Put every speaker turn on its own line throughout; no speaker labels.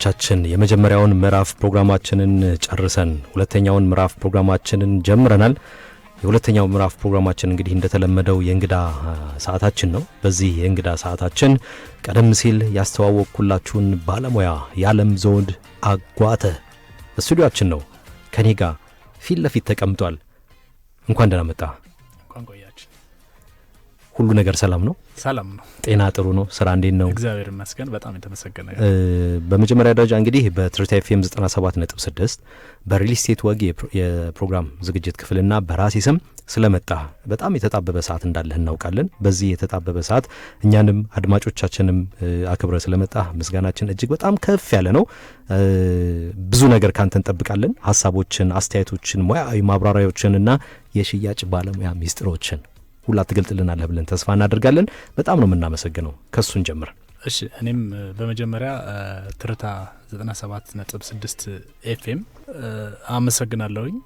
ቻችን የመጀመሪያውን ምዕራፍ ፕሮግራማችንን ጨርሰን ሁለተኛውን ምዕራፍ ፕሮግራማችንን ጀምረናል። የሁለተኛው ምዕራፍ ፕሮግራማችን እንግዲህ እንደተለመደው የእንግዳ ሰዓታችን ነው። በዚህ የእንግዳ ሰዓታችን ቀደም ሲል ያስተዋወቅኩላችሁን ባለሙያ የዓለም ዘውድ አጓተ ስቱዲዮአችን ነው። ከኔ ጋር ፊት ለፊት ተቀምጧል። እንኳን ደህና መጣ።
እንኳን ቆያችሁ።
ሁሉ ነገር ሰላም ነው?
ሰላም ነው።
ጤና ጥሩ ነው? ስራ እንዴት ነው?
እግዚአብሔር ይመስገን በጣም የተመሰገነ።
በመጀመሪያ ደረጃ እንግዲህ በትርታ ኤፍኤም 97.6 በሪል ስቴት ወግ የፕሮግራም ዝግጅት ክፍልና በራሴ ስም ስለመጣ በጣም የተጣበበ ሰዓት እንዳለህ እናውቃለን። በዚህ የተጣበበ ሰዓት እኛንም አድማጮቻችንም አክብረ ስለመጣ ምስጋናችን እጅግ በጣም ከፍ ያለ ነው። ብዙ ነገር ካንተ እንጠብቃለን። ሐሳቦችን፣ አስተያየቶችን፣ ሙያዊ ማብራሪያዎችንና የሽያጭ ባለሙያ ሚስጥሮችን ሁላ ትገልጥልናለህ ብለን ተስፋ እናደርጋለን። በጣም ነው የምናመሰግነው። ከሱን ጀምር።
እሺ፣ እኔም በመጀመሪያ ትርታ 97.6 ኤፍኤም አመሰግናለሁኝ።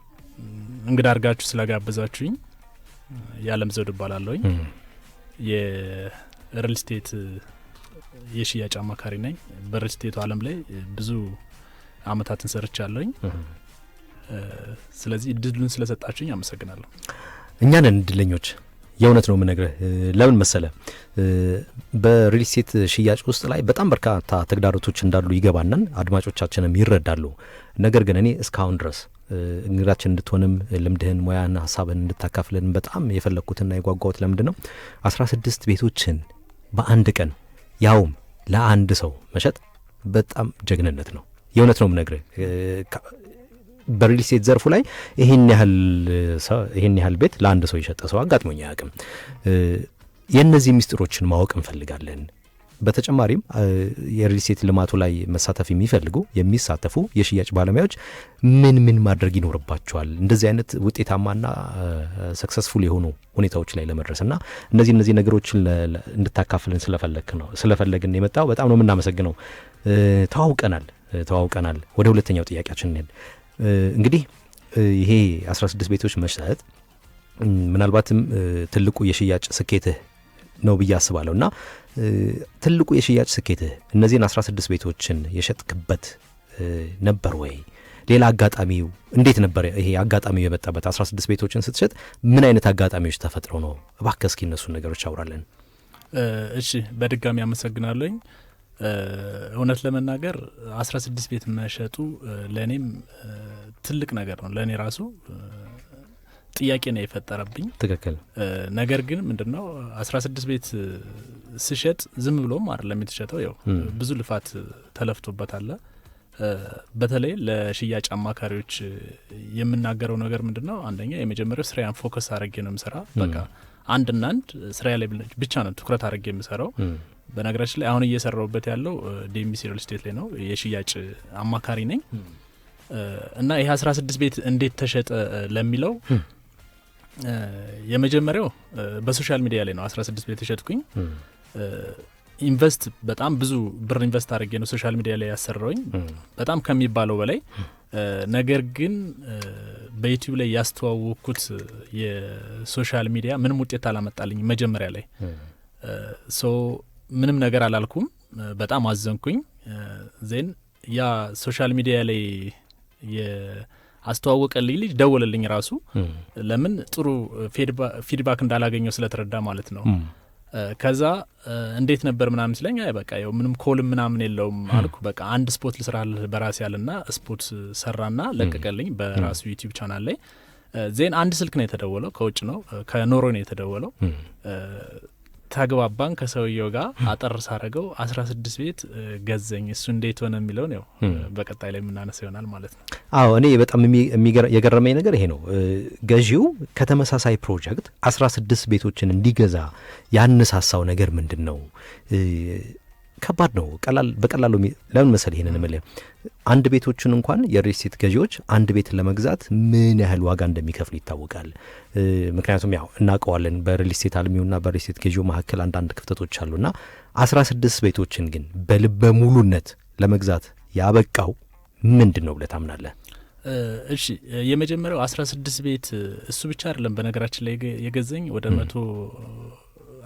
እንግዳ አድርጋችሁ ስለጋበዛችሁኝ። የዓለም ዘውድ እባላለሁኝ። የሪል ስቴት የሽያጭ አማካሪ ነኝ። በሪል ስቴቱ ዓለም ላይ ብዙ አመታትን ሰርቻለሁኝ። ስለዚህ እድሉን ስለሰጣችሁኝ አመሰግናለሁ።
እኛ ነን እድለኞች። የእውነት ነው የምነግርህ። ለምን መሰለ፣ በሪል ስቴት ሽያጭ ውስጥ ላይ በጣም በርካታ ተግዳሮቶች እንዳሉ ይገባናል፣ አድማጮቻችንም ይረዳሉ። ነገር ግን እኔ እስካሁን ድረስ እንግዳችን እንድትሆንም ልምድህን፣ ሙያን፣ ሀሳብን እንድታካፍልን በጣም የፈለግኩትና የጓጓሁት ለምንድን ነው 16 ቤቶችን በአንድ ቀን ያውም ለአንድ ሰው መሸጥ በጣም ጀግንነት ነው። የእውነት ነው የምነግርህ። በሪል ስቴት ዘርፉ ላይ ይሄን ያህል ቤት ለአንድ ሰው የሸጠ ሰው አጋጥሞኝ አያውቅም። የእነዚህ ሚስጥሮችን ማወቅ እንፈልጋለን። በተጨማሪም የሪል ስቴት ልማቱ ላይ መሳተፍ የሚሳተፉ የሽያጭ ባለሙያዎች ምን ማድረግ ይኖርባቸዋል እንደዚህ አይነት ውጤታማና ሰክሰስፉል የሆኑ ሁኔታዎች ላይ ለመድረስና እነዚህ ነገሮችን እንድታካፍልን ስለፈለግን የመጣው በጣም ነው የምናመሰግነው። ተዋውቀናል። ወደ ሁለተኛው ጥያቄያችን እንሄድ። እንግዲህ ይሄ 16 ቤቶች መሸጥ ምናልባትም ትልቁ የሽያጭ ስኬትህ ነው ብዬ አስባለሁ እና ትልቁ የሽያጭ ስኬትህ እነዚህን 16 ቤቶችን የሸጥክበት ነበር ወይ? ሌላ አጋጣሚው እንዴት ነበር? ይሄ አጋጣሚው የመጣበት 16 ቤቶችን ስትሸጥ ምን አይነት አጋጣሚዎች ተፈጥሮ ነው? እባክህ እስኪ እነሱን ነገሮች አውራለን።
እሺ፣ በድጋሚ አመሰግናለሁኝ። እውነት ለመናገር 16 ቤት መሸጡ ለእኔም ትልቅ ነገር ነው። ለእኔ ራሱ ጥያቄ ነው የፈጠረብኝ።
ትክክል።
ነገር ግን ምንድነው 16 ቤት ስሸጥ ዝም ብሎም አይደለም የተሸጠው። ያው ብዙ ልፋት ተለፍቶበታል። በተለይ ለሽያጭ አማካሪዎች የምናገረው ነገር ምንድነው፣ አንደኛ የመጀመሪያው ስራዬን ፎከስ አድርጌ ነው የምሰራ። በቃ አንድና አንድ ስራዬ ላይ ብቻ ነው ትኩረት አድርጌ የምሰራው። በነገራችን ላይ አሁን እየሰራሁበት ያለው ዲኤምሲ ሪል ስቴት ላይ ነው። የሽያጭ አማካሪ ነኝ እና ይሄ 16 ቤት እንዴት ተሸጠ ለሚለው የመጀመሪያው በሶሻል ሚዲያ ላይ ነው 16 ቤት ተሸጥኩኝ። በጣም ብዙ ብር ኢንቨስት አድርጌ ነው ሶሻል ሚዲያ ላይ ያሰራውኝ በጣም ከሚባለው በላይ። ነገር ግን በዩቲዩብ ላይ ያስተዋወቅኩት የሶሻል ሚዲያ ምንም ውጤት አላመጣልኝ መጀመሪያ ላይ። ምንም ነገር አላልኩም። በጣም አዘንኩኝ። ዜን ያ ሶሻል ሚዲያ ላይ የአስተዋወቀልኝ ልጅ ደወለልኝ ራሱ። ለምን ጥሩ ፊድባክ እንዳላገኘው ስለተረዳ ማለት ነው። ከዛ እንዴት ነበር ምናምን ሲለኝ አይ በቃ ያው ምንም ኮልም ምናምን የለውም አልኩ። በቃ አንድ ስፖት ልስራልህ በራሴ ያለና ስፖት ሰራና ለቀቀልኝ በራሱ ዩቲዩብ ቻናል ላይ። ዜን አንድ ስልክ ነው የተደወለው፣ ከውጭ ነው ከኖርዌይ ነው የተደወለው። ተግባባን ከሰውየው ጋር። አጠር ሳረገው 16 ቤት ገዘኝ። እሱ እንዴት ሆነ የሚለውን ያው በቀጣይ ላይ የምናነሳው ይሆናል ማለት ነው። አዎ፣
እኔ በጣም የገረመኝ ነገር ይሄ ነው። ገዢው ከተመሳሳይ ፕሮጀክት 16 ቤቶችን እንዲገዛ ያነሳሳው ነገር ምንድን ነው? ከባድ ነው። በቀላሉ ለምን መሰል ይሄንን እምልህ አንድ ቤቶችን እንኳን የሪል ስቴት ገዢዎች አንድ ቤት ለመግዛት ምን ያህል ዋጋ እንደሚከፍሉ ይታወቃል። ምክንያቱም ያው እናውቀዋለን በሪል ስቴት አልሚውና በሪል ስቴት ገዢው መካከል አንዳንድ ክፍተቶች አሉና 16 ቤቶችን ግን በልበ ሙሉነት ለመግዛት ያበቃው ምንድን ነው ብለህ ታምናለህ?
እሺ፣ የመጀመሪያው 16 ቤት እሱ ብቻ አይደለም። በነገራችን ላይ የገዘኝ ወደ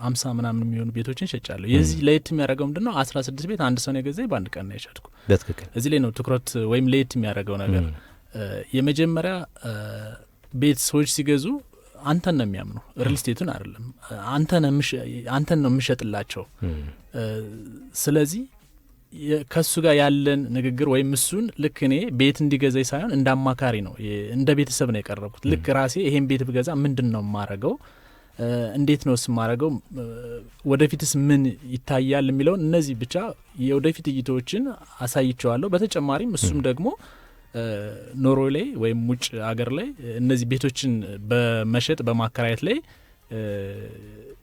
50 ምናምን የሚሆኑ ቤቶችን ሸጫለሁ። የዚህ ለየት የሚያደርገው ምንድነው 16 ቤት አንድ ሰው ነው የገዛኝ በአንድ ቀን ነው የሸጥኩ።
በትክክል
እዚህ ላይ ነው ትኩረት ወይም ለየት የሚያደርገው ነገር። የመጀመሪያ ቤት ሰዎች ሲገዙ አንተን ነው የሚያምኑ፣ ሪል ስቴቱን አይደለም። አንተን ነው የምሸጥላቸው። ስለዚህ ከሱ ጋር ያለን ንግግር ወይም እሱን ልክ እኔ ቤት እንዲገዛኝ ሳይሆን እንደ አማካሪ ነው፣ እንደ ቤተሰብ ነው የቀረብኩት። ልክ ራሴ ይሄን ቤት ብገዛ ምንድን ነው የማረገው፣ እንዴት ነው የማረገው፣ ወደፊትስ ምን ይታያል የሚለውን እነዚህ ብቻ የወደፊት እይታዎችን አሳይቸዋለሁ። በተጨማሪም እሱም ደግሞ ኖርዌይ ላይ ወይም ውጭ አገር ላይ እነዚህ ቤቶችን በመሸጥ በማከራየት ላይ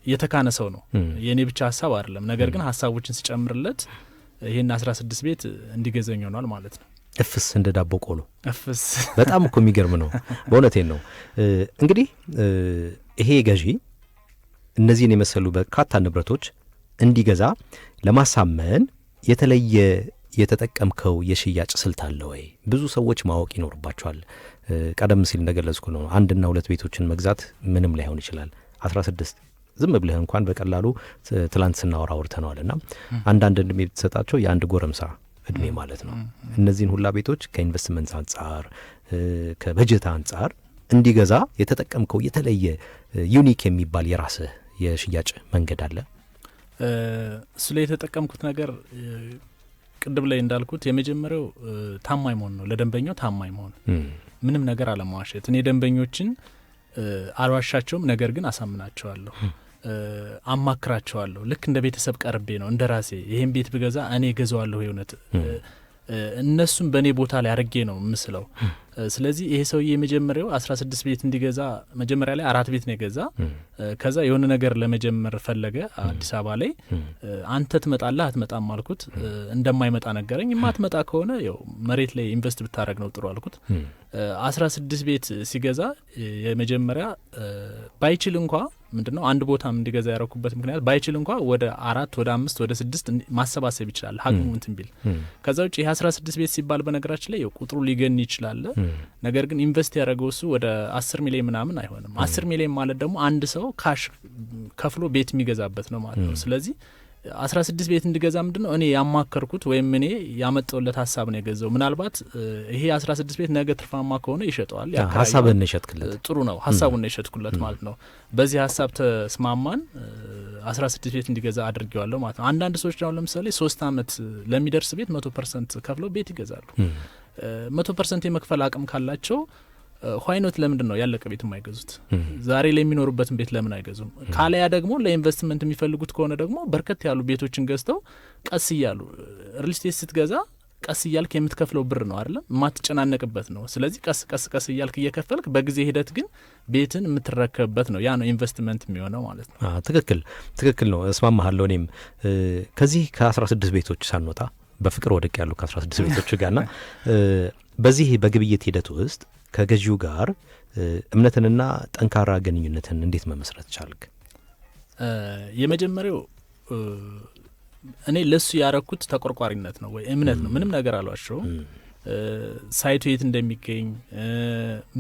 የተካነ ሰው ነው። የእኔ ብቻ ሀሳብ አይደለም። ነገር ግን ሀሳቦችን ሲጨምርለት ይሄን 16 ቤት እንዲገዛኝ ሆኗል ማለት ነው።
እፍስ እንደ ዳቦ ቆሎ
እፍስ
በጣም እኮ የሚገርም ነው። በእውነቴን ነው። እንግዲህ ይሄ ገዢ እነዚህን የመሰሉ በርካታ ንብረቶች እንዲገዛ ለማሳመን የተለየ የተጠቀምከው የሽያጭ ስልት አለ ወይ? ብዙ ሰዎች ማወቅ ይኖርባቸዋል። ቀደም ሲል እንደገለጽኩ ነው 1 እና 2 ቤቶችን መግዛት ምንም ላይሆን ይችላል። 16 ዝም ብለህ እንኳን በቀላሉ ትላንት ስናወራ አውርተነዋልና አንዳንድ እድሜ የተሰጣቸው የአንድ ጎረምሳ እድሜ ማለት ነው። እነዚህን ሁላ ቤቶች ከኢንቨስትመንት አንጻር ከበጀት አንጻር እንዲገዛ የተጠቀምከው የተለየ ዩኒክ የሚባል የራስህ የሽያጭ መንገድ አለ?
እሱ ላይ የተጠቀምኩት ነገር ቅድም ላይ እንዳልኩት የመጀመሪያው ታማኝ መሆን ነው። ለደንበኛው ታማኝ መሆን፣ ምንም ነገር አለማዋሸት። እኔ ደንበኞችን አልዋሻቸውም፣ ነገር ግን አሳምናቸዋለሁ፣ አማክራቸዋለሁ። ልክ እንደ ቤተሰብ ቀርቤ ነው፣ እንደ ራሴ ይሄን ቤት ብገዛ እኔ ገዛዋለሁ የእውነት እነሱም በእኔ ቦታ ላይ አድርጌ ነው ምስለው። ስለዚህ ይሄ ሰውዬ የመጀመሪያው 16 ቤት እንዲገዛ መጀመሪያ ላይ 4 ቤት ነው የገዛ። ከዛ የሆነ ነገር ለመጀመር ፈለገ አዲስ አበባ ላይ። አንተ ትመጣለህ አትመጣም አልኩት። እንደማይመጣ ነገረኝ። የማትመጣ ከሆነ ያው መሬት ላይ ኢንቨስት ብታደረግ ነው ጥሩ አልኩት። 16 ቤት ሲገዛ የመጀመሪያ ባይችል እንኳ ምንድነው አንድ ቦታም እንዲገዛ ያረኩበት ምክንያት ባይችል እንኳ ወደ 4 ወደ 5 ወደ 6 ማሰባሰብ ይችላል ሀቅሙ እንትን ቢል። ከዛ ውጭ ይሄ 16 ቤት ሲባል በነገራችን ላይ ቁጥሩ ሊገን ይችላል። ነገር ግን ኢንቨስት ያደረገው እሱ ወደ 10 ሚሊዮን ምናምን አይሆንም። 10 ሚሊዮን ማለት ደግሞ አንድ ሰው ካሽ ከፍሎ ቤት የሚገዛበት ነው ማለት ነው። ስለዚህ 16 ቤት እንዲገዛ ምንድነው እኔ ያማከርኩት ወይም እኔ ያመጣውለት ሀሳብ ነው የገዛው። ምናልባት ይሄ 16 ቤት ነገ ትርፋማ ከሆነ ይሸጠዋል።
ሀሳብን ነው የሸጥክለት።
ጥሩ ነው፣ ሀሳቡን ነው የሸጥኩለት ማለት ነው። በዚህ ሀሳብ ተስማማን 16 ቤት እንዲገዛ አድርጌዋለሁ ማለት ነው። አንዳንድ ሰዎች ደግሞ ለምሳሌ 3 አመት ለሚደርስ ቤት 100% ከፍለው ቤት ይገዛሉ። 100% የመክፈል አቅም ካላቸው ኋይኖት ለምንድን ነው ያለቀ ቤት የማይገዙት? ዛሬ ላይ የሚኖሩበትን ቤት ለምን አይገዙም? ካለያ ደግሞ ለኢንቨስትመንት የሚፈልጉት ከሆነ ደግሞ በርከት ያሉ ቤቶችን ገዝተው ቀስ እያሉ ሪል ስቴት ስትገዛ ቀስ እያልክ የምትከፍለው ብር ነው አይደለም፣ የማትጨናነቅበት ነው። ስለዚህ ቀስ እያልክ እየከፈልክ በጊዜ ሂደት ግን ቤትን የምትረከብበት ነው። ያ ነው ኢንቨስትመንት የሚሆነው ማለት ነው።
ትክክል ነው፣ እስማማሃለሁ። እኔም ከዚህ ከ16 ቤቶች ሳንወጣ በፍቅር ወደቅ ያሉ ከ16 ቤቶች ጋርና በዚህ በግብይት ሂደት ውስጥ ከገዢው ጋር እምነትንና ጠንካራ ግንኙነትን እንዴት መመስረት ቻልክ?
የመጀመሪያው እኔ ለሱ ያረኩት ተቆርቋሪነት ነው ወይ እምነት ነው። ምንም ነገር አልዋሸውም። ሳይቱ የት እንደሚገኝ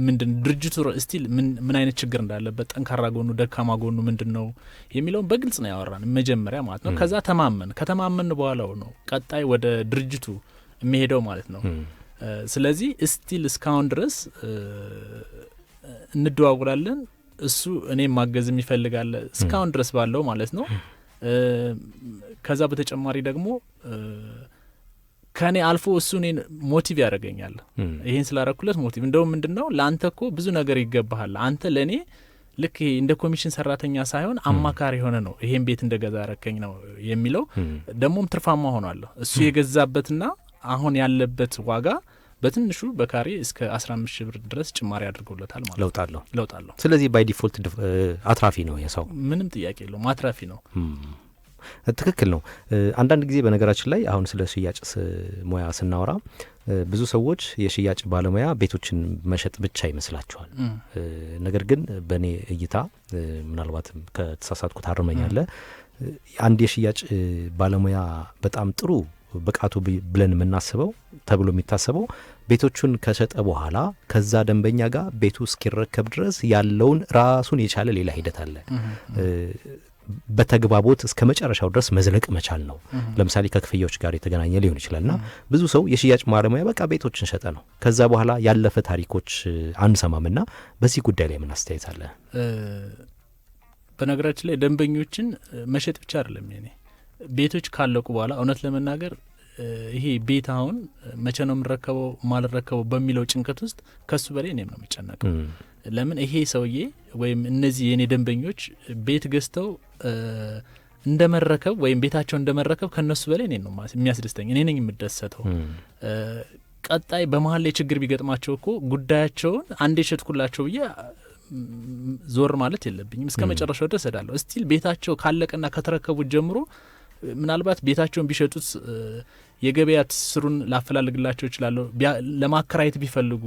ምንድን ድርጅቱ ስቲል ምን አይነት ችግር እንዳለበት ጠንካራ ጎኑ ደካማ ጎኑ ምንድነው የሚለውን በግልጽ ነው ያወራን መጀመሪያ ማለት ነው። ከዛ ከተማመን በኋላው ነው ቀጣይ ወደ ድርጅቱ የሚሄደው ማለት ነው። ስለዚህ ስቲል እስካሁን ድረስ እንደዋውላለን። እሱ እኔም ማገዝም ይፈልጋል እስካሁን ድረስ ባለው ማለት ነው። ከዛ በተጨማሪ ደግሞ ከኔ አልፎ እሱ እኔን ሞቲቭ ያደርገኛል። ይሄን ስላረኩለት ሞቲቭ እንደውም ምንድነው ለአንተ እኮ ብዙ ነገር ይገባሃል፣ አንተ ለኔ ልክ እንደ ኮሚሽን ሰራተኛ ሳይሆን አማካሪ ሆነ ነው ይሄን ቤት እንደገዛ ያረከኝ ነው የሚለው። ደሞም ትርፋማ ሆኗል። እሱ የገዛበትና አሁን ያለበት ዋጋ በትንሹ በካሬ እስከ 15 ሺህ ብር ድረስ ጭማሪ አድርጎለታል ማለት ለውጥ አለው። ስለዚህ
ባይ ዲፎልት አትራፊ ነው የሰው፣
ምንም ጥያቄ የለውም፣ አትራፊ ነው።
ትክክል ነው። አንዳንድ ጊዜ በነገራችን ላይ አሁን ስለ ሽያጭ ሙያ ስናወራ ብዙ ሰዎች የሽያጭ ባለሙያ ቤቶችን መሸጥ ብቻ ይመስላቸዋል። ነገር ግን በእኔ እይታ ምናልባትም ከተሳሳትኩ ታርመኛለህ፣ አንድ የሽያጭ ባለሙያ በጣም ጥሩ ብቃቱ ብለን የምናስበው ተብሎ የሚታሰበው ቤቶቹን ከሸጠ በኋላ ከዛ ደንበኛ ጋር ቤቱ እስኪረከብ ድረስ ያለውን ራሱን የቻለ ሌላ ሂደት አለ። በተግባቦት እስከ መጨረሻው ድረስ መዝለቅ መቻል ነው። ለምሳሌ ከክፍያዎች ጋር የተገናኘ ሊሆን ይችላልና ብዙ ሰው የሽያጭ ባለሙያ በቃ ቤቶችን ሸጠ ነው፣ ከዛ በኋላ ያለፈ ታሪኮች አንሰማምና በዚህ ጉዳይ ላይ ምን አስተያየት አለ?
በነገራችን ላይ ደንበኞችን መሸጥ ብቻ አይደለም የኔ ቤቶች ካለቁ በኋላ እውነት ለመናገር ይሄ ቤት አሁን መቼ ነው የምንረከበው ማልረከበው በሚለው ጭንቀት ውስጥ ከሱ በላይ እኔም ነው የሚጨነቀው። ለምን ይሄ ሰውዬ ወይም እነዚህ የኔ ደንበኞች ቤት ገዝተው እንደመረከብ ወይም ቤታቸው እንደመረከብ ከነሱ በላይ እኔ ነው የሚያስደስተኝ፣ እኔ ነኝ የምደሰተው። ቀጣይ በመሀል ላይ ችግር ቢገጥማቸው እኮ ጉዳያቸውን አንዴ ሸጥኩላቸው ብዬ ዞር ማለት የለብኝም፣ እስከ መጨረሻው ድረስ እሄዳለሁ። እስቲል ቤታቸው ካለቀና ከተረከቡት ጀምሮ ምናልባት ቤታቸውን ቢሸጡት የገበያ ትስስሩን ላፈላልግላቸው ይችላለሁ። ለማከራየት ቢፈልጉ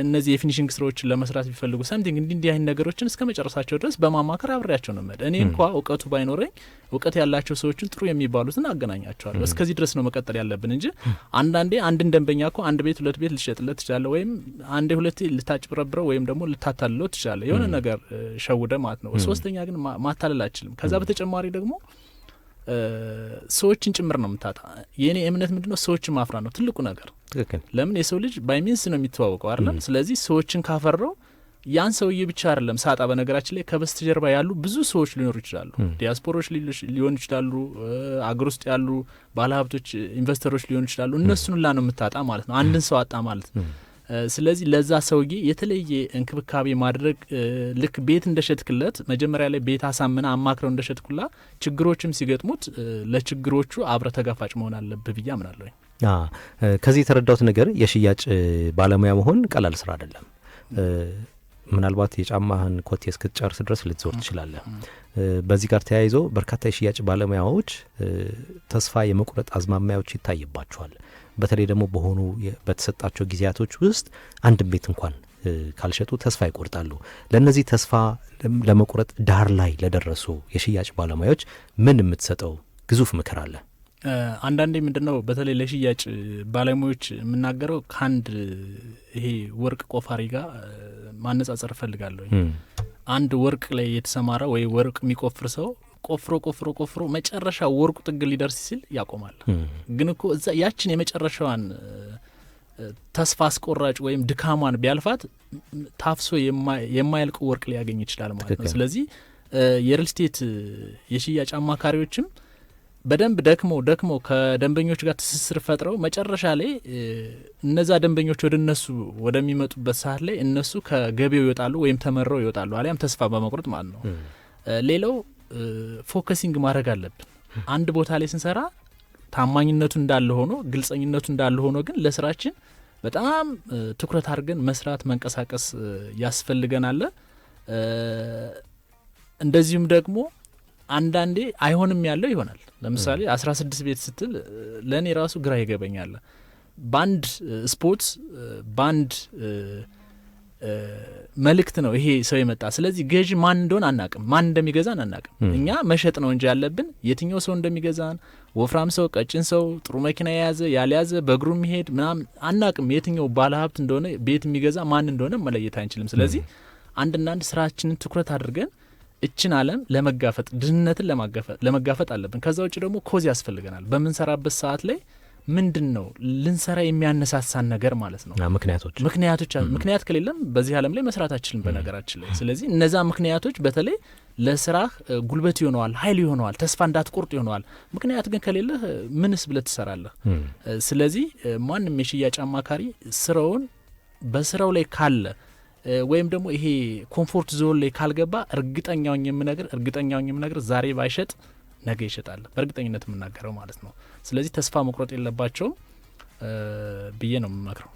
እነዚህ የፊኒሽንግ ስራዎችን ለመስራት ቢፈልጉ ሳምቲንግ እንዲህ አይነት ነገሮችን እስከ መጨረሻቸው ድረስ በማማከር አብሬያቸው ነው መሄድ። እኔ እንኳ እውቀቱ ባይኖረኝ እውቀት ያላቸው ሰዎችን ጥሩ የሚባሉትን አገናኛቸዋለሁ። እስከዚህ ድረስ ነው መቀጠል ያለብን እንጂ አንዳንዴ አንድን ደንበኛ እኮ አንድ ቤት ሁለት ቤት ልሸጥለት ትችላለህ፣ ወይም አንዴ ሁለቴ ልታጭበረብረው ወይም ደግሞ ልታታልለው ትችላለህ፣ የሆነ ነገር ሸውደ ማለት ነው። ሶስተኛ ግን ማታለል አችልም። ከዛ በተጨማሪ ደግሞ ሰዎችን ጭምር ነው የምታጣ። የኔ እምነት ምንድነው ሰዎችን ማፍራት ነው ትልቁ ነገር።
ትክክል።
ለምን የሰው ልጅ ባይሚንስ ነው የሚተዋወቀው አይደለም? ስለዚህ ሰዎችን ካፈራው ያን ሰውዬ ብቻ አይደለም ሳጣ። በነገራችን ላይ ከበስተጀርባ ያሉ ብዙ ሰዎች ሊኖሩ ይችላሉ። ዲያስፖሮች ሊሆኑ ይችላሉ፣ አገር ውስጥ ያሉ ባለሀብቶች ኢንቨስተሮች ሊሆኑ ይችላሉ። እነሱን ሁላ ነው የምታጣ ማለት ነው፣ አንድን ሰው አጣ ማለት ነው። ስለዚህ ለዛ ሰውዬ የተለየ እንክብካቤ ማድረግ ልክ ቤት እንደሸጥክለት መጀመሪያ ላይ ቤት አሳምና አማክረው እንደሸጥኩላ ችግሮችም ሲገጥሙት ለችግሮቹ አብረ ተጋፋጭ መሆን አለብህ ብዬ አምናለሁ።
ከዚህ የተረዳሁት ነገር የሽያጭ ባለሙያ መሆን ቀላል ስራ አይደለም። ምናልባት የጫማህን ኮቴ እስክትጨርስ ድረስ ልትዞር ትችላለህ። በዚህ ጋር ተያይዞ በርካታ የሽያጭ ባለሙያዎች ተስፋ የመቁረጥ አዝማሚያዎች ይታይባቸዋል። በተለይ ደግሞ በሆኑ በተሰጣቸው ጊዜያቶች ውስጥ አንድም ቤት እንኳን ካልሸጡ ተስፋ ይቆርጣሉ። ለእነዚህ ተስፋ ለመቁረጥ ዳር ላይ ለደረሱ የሽያጭ ባለሙያዎች ምን የምትሰጠው ግዙፍ ምክር አለ?
አንዳንዴ ምንድነው በተለይ ለሽያጭ ባለሙያዎች የምናገረው ከአንድ ይሄ ወርቅ ቆፋሪ ጋር ማነጻጸር እፈልጋለሁ። አንድ ወርቅ ላይ የተሰማራ ወይ ወርቅ የሚቆፍር ሰው ቆፍሮ መጨረሻ ወርቁ ጥግ ሊደርስ ሲል ያቆማል። ግን እኮ እዛ ያችን የመጨረሻዋን ተስፋ አስቆራጭ ወይም ድካሟን ቢያልፋት ታፍሶ የማያልቅ ወርቅ ሊያገኝ ይችላል ማለት ነው። ስለዚህ የሪል ስቴት የሽያጭ አማካሪዎችም በደንብ ደክመው ከደንበኞች ጋር ትስስር ፈጥረው መጨረሻ ላይ እነዛ ደንበኞች ወደ እነሱ ወደሚመጡበት ሰዓት ላይ እነሱ ከገበያው ይወጣሉ ወይም ተመረው ይወጣሉ፣ አሊያም ተስፋ በመቁረጥ ማለት ነው። ሌላው ፎከሲንግ ማድረግ አለብን። አንድ ቦታ ላይ ስንሰራ ታማኝነቱ እንዳለ ሆኖ ግልጸኝነቱ እንዳለ ሆኖ ግን ለስራችን በጣም ትኩረት አድርገን መስራት መንቀሳቀስ ያስፈልገናል። እንደዚሁም ደግሞ አንዳንዴ አይሆንም ያለው ይሆናል። ለምሳሌ 16 ቤት ስትል ለእኔ ራሱ ግራ ይገበኛል። ባንድ ስፖርት ባንድ መልእክት ነው ይሄ ሰው የመጣ። ስለዚህ ገዢ ማን እንደሆነ አናቅም፣ ማን እንደሚገዛን አናቅም። እኛ መሸጥ ነው እንጂ ያለብን የትኛው ሰው እንደሚገዛን፣ ወፍራም ሰው፣ ቀጭን ሰው፣ ጥሩ መኪና የያዘ ያልያዘ፣ በእግሩ የሚሄድ ምናምን አናቅም። የትኛው ባለሀብት እንደሆነ ቤት የሚገዛ ማን እንደሆነ መለየት አንችልም። ስለዚህ አንድና አንድ ስራችንን ትኩረት አድርገን እችን ዓለም ለመጋፈጥ ድህነትን ለመጋፈጥ አለብን። ከዛ ውጭ ደግሞ ኮዝ ያስፈልገናል። በምንሰራበት ሰዓት ላይ ምንድን ነው ልንሰራ የሚያነሳሳን ነገር ማለት ነው። ምክንያት ከሌለም በዚህ ዓለም ላይ መስራት አችልም በነገራችን ላይ። ስለዚህ እነዛ ምክንያቶች በተለይ ለስራህ ጉልበት ይሆነዋል፣ ኃይል ይሆነዋል፣ ተስፋ እንዳትቆርጥ ይሆነዋል። ምክንያት ግን ከሌለህ ምንስ ብለህ ትሰራለህ? ስለዚህ ማንም የሽያጭ አማካሪ ስራውን በስራው ላይ ካለ ወይም ደግሞ ይሄ ኮምፎርት ዞን ላይ ካልገባ እርግጠኛውን የምነግር ዛሬ ባይሸጥ ነገ ይሸጣል፣ በእርግጠኝነት የምናገረው ማለት ነው። ስለዚህ ተስፋ መቁረጥ የለባቸውም ብዬ ነው የምመክረው።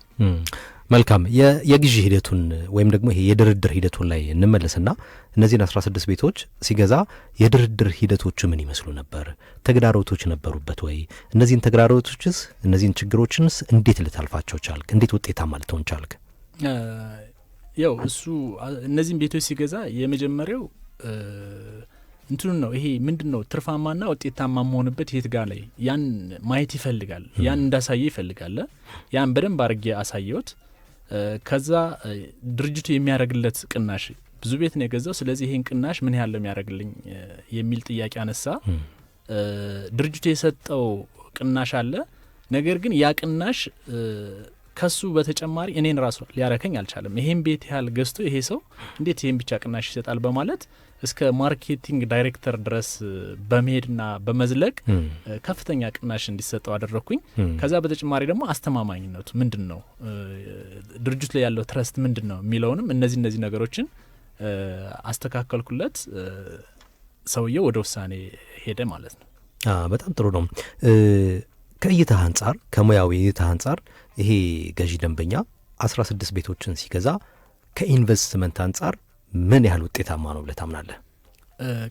መልካም። የግዢ ሂደቱን ወይም ደግሞ ይሄ የድርድር ሂደቱን ላይ እንመለስና እነዚህን 16 ቤቶች ሲገዛ የድርድር ሂደቶቹ ምን ይመስሉ ነበር? ተግዳሮቶች ነበሩበት ወይ? እነዚህን ተግዳሮቶችስ እነዚህን ችግሮችንስ እንዴት ልታልፋቸው ቻልክ? እንዴት ውጤታማ ልትሆን ቻልክ?
ያው እሱ እነዚህን ቤቶች ሲገዛ የመጀመሪያው እንትኑን ነው። ይሄ ምንድነው ትርፋማና ውጤታማ መሆንበት የት ጋር ላይ ያን ማየት ይፈልጋል፣ ያን እንዳሳየ ይፈልጋል። ያን በደንብ አድርጌ አሳየሁት። ከዛ ድርጅቱ የሚያደርግለት ቅናሽ ብዙ ቤት ነው የገዛው። ስለዚህ ይሄን ቅናሽ ምን ያህል የሚያደርግልኝ የሚል ጥያቄ አነሳ። ድርጅቱ የሰጠው ቅናሽ አለ። ነገር ግን ያ ቅናሽ ከሱ በተጨማሪ እኔን ራሱ ሊያረከኝ አልቻለም። ይሄን ቤት ያህል ገዝቶ ይሄ ሰው እንዴት ይሄን ብቻ ቅናሽ ይሰጣል በማለት እስከ ማርኬቲንግ ዳይሬክተር ድረስ በመሄድና በመዝለቅ ከፍተኛ ቅናሽ እንዲሰጠው አደረኩኝ። ከዛ በተጨማሪ ደግሞ አስተማማኝነቱ ምንድነው፣ ድርጅቱ ላይ ያለው ትረስት ምንድነው የሚለውንም እነዚህ ነገሮችን አስተካከልኩለት። ሰውየው ወደ ውሳኔ ሄደ ማለት ነው።
በጣም ጥሩ ነው። ከእይታ አንጻር ከሙያዊ እይታ አንጻር ይሄ ገዢ ደንበኛ 16 ቤቶችን ሲገዛ ከኢንቨስትመንት አንጻር ምን ያህል ውጤታማ ነው ብለህ ታምናለህ?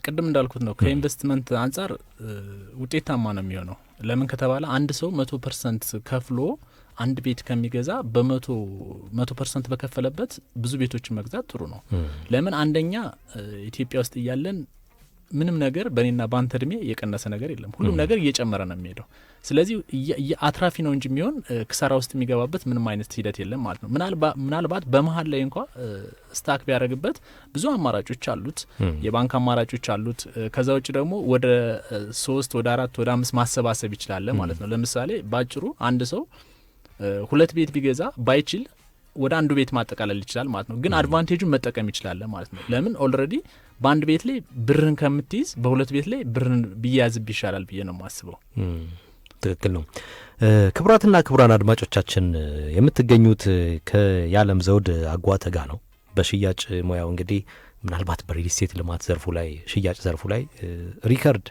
ቅድም እንዳልኩት ነው። ከኢንቨስትመንት አንጻር ውጤታማ ነው የሚሆነው። ለምን ከተባለ አንድ ሰው 100% ከፍሎ አንድ ቤት ከሚገዛ በ100% በከፈለበት ብዙ ቤቶችን መግዛት ጥሩ ነው። ለምን አንደኛ ኢትዮጵያ ውስጥ እያለን ምንም ነገር በእኔና በአንተ እድሜ የቀነሰ ነገር የለም። ሁሉም ነገር እየጨመረ ነው የሚሄደው። ስለዚህ አትራፊ ነው እንጂ የሚሆን ክሳራ ውስጥ የሚገባበት ምንም አይነት ሂደት የለም ማለት ነው። ምናልባት በመሀል ላይ እንኳ ስታክ ቢያደርግበት ብዙ አማራጮች አሉት፣ የባንክ አማራጮች አሉት። ከዛ ውጭ ደግሞ ወደ 3 ወደ 4 ወደ 5 ማሰባሰብ ይችላል ማለት ነው። ለምሳሌ ባጭሩ አንድ ሰው 2 ቤት ቢገዛ ባይችል ወደ አንዱ ቤት ማጠቃለል ይችላል ማለት ነው። ግን አድቫንቴጁን መጠቀም ይችላል ማለት ነው። ለምን ኦልሬዲ በአንድ ቤት ላይ ብርን ከምትይዝ በ2 ቤት ላይ ብርን ቢያዝብ ይሻላል ብዬ ነው የማስበው።
ትክክል ነው። ክቡራትና ክቡራን አድማጮቻችን የምትገኙት ከያለም ዘውድ አጓተ ጋር ነው። በሽያጭ ሙያው እንግዲህ ምናልባት በሪል ስቴት ልማት ዘርፉ ላይ ሽያጭ ዘርፉ ላይ ሪከርድ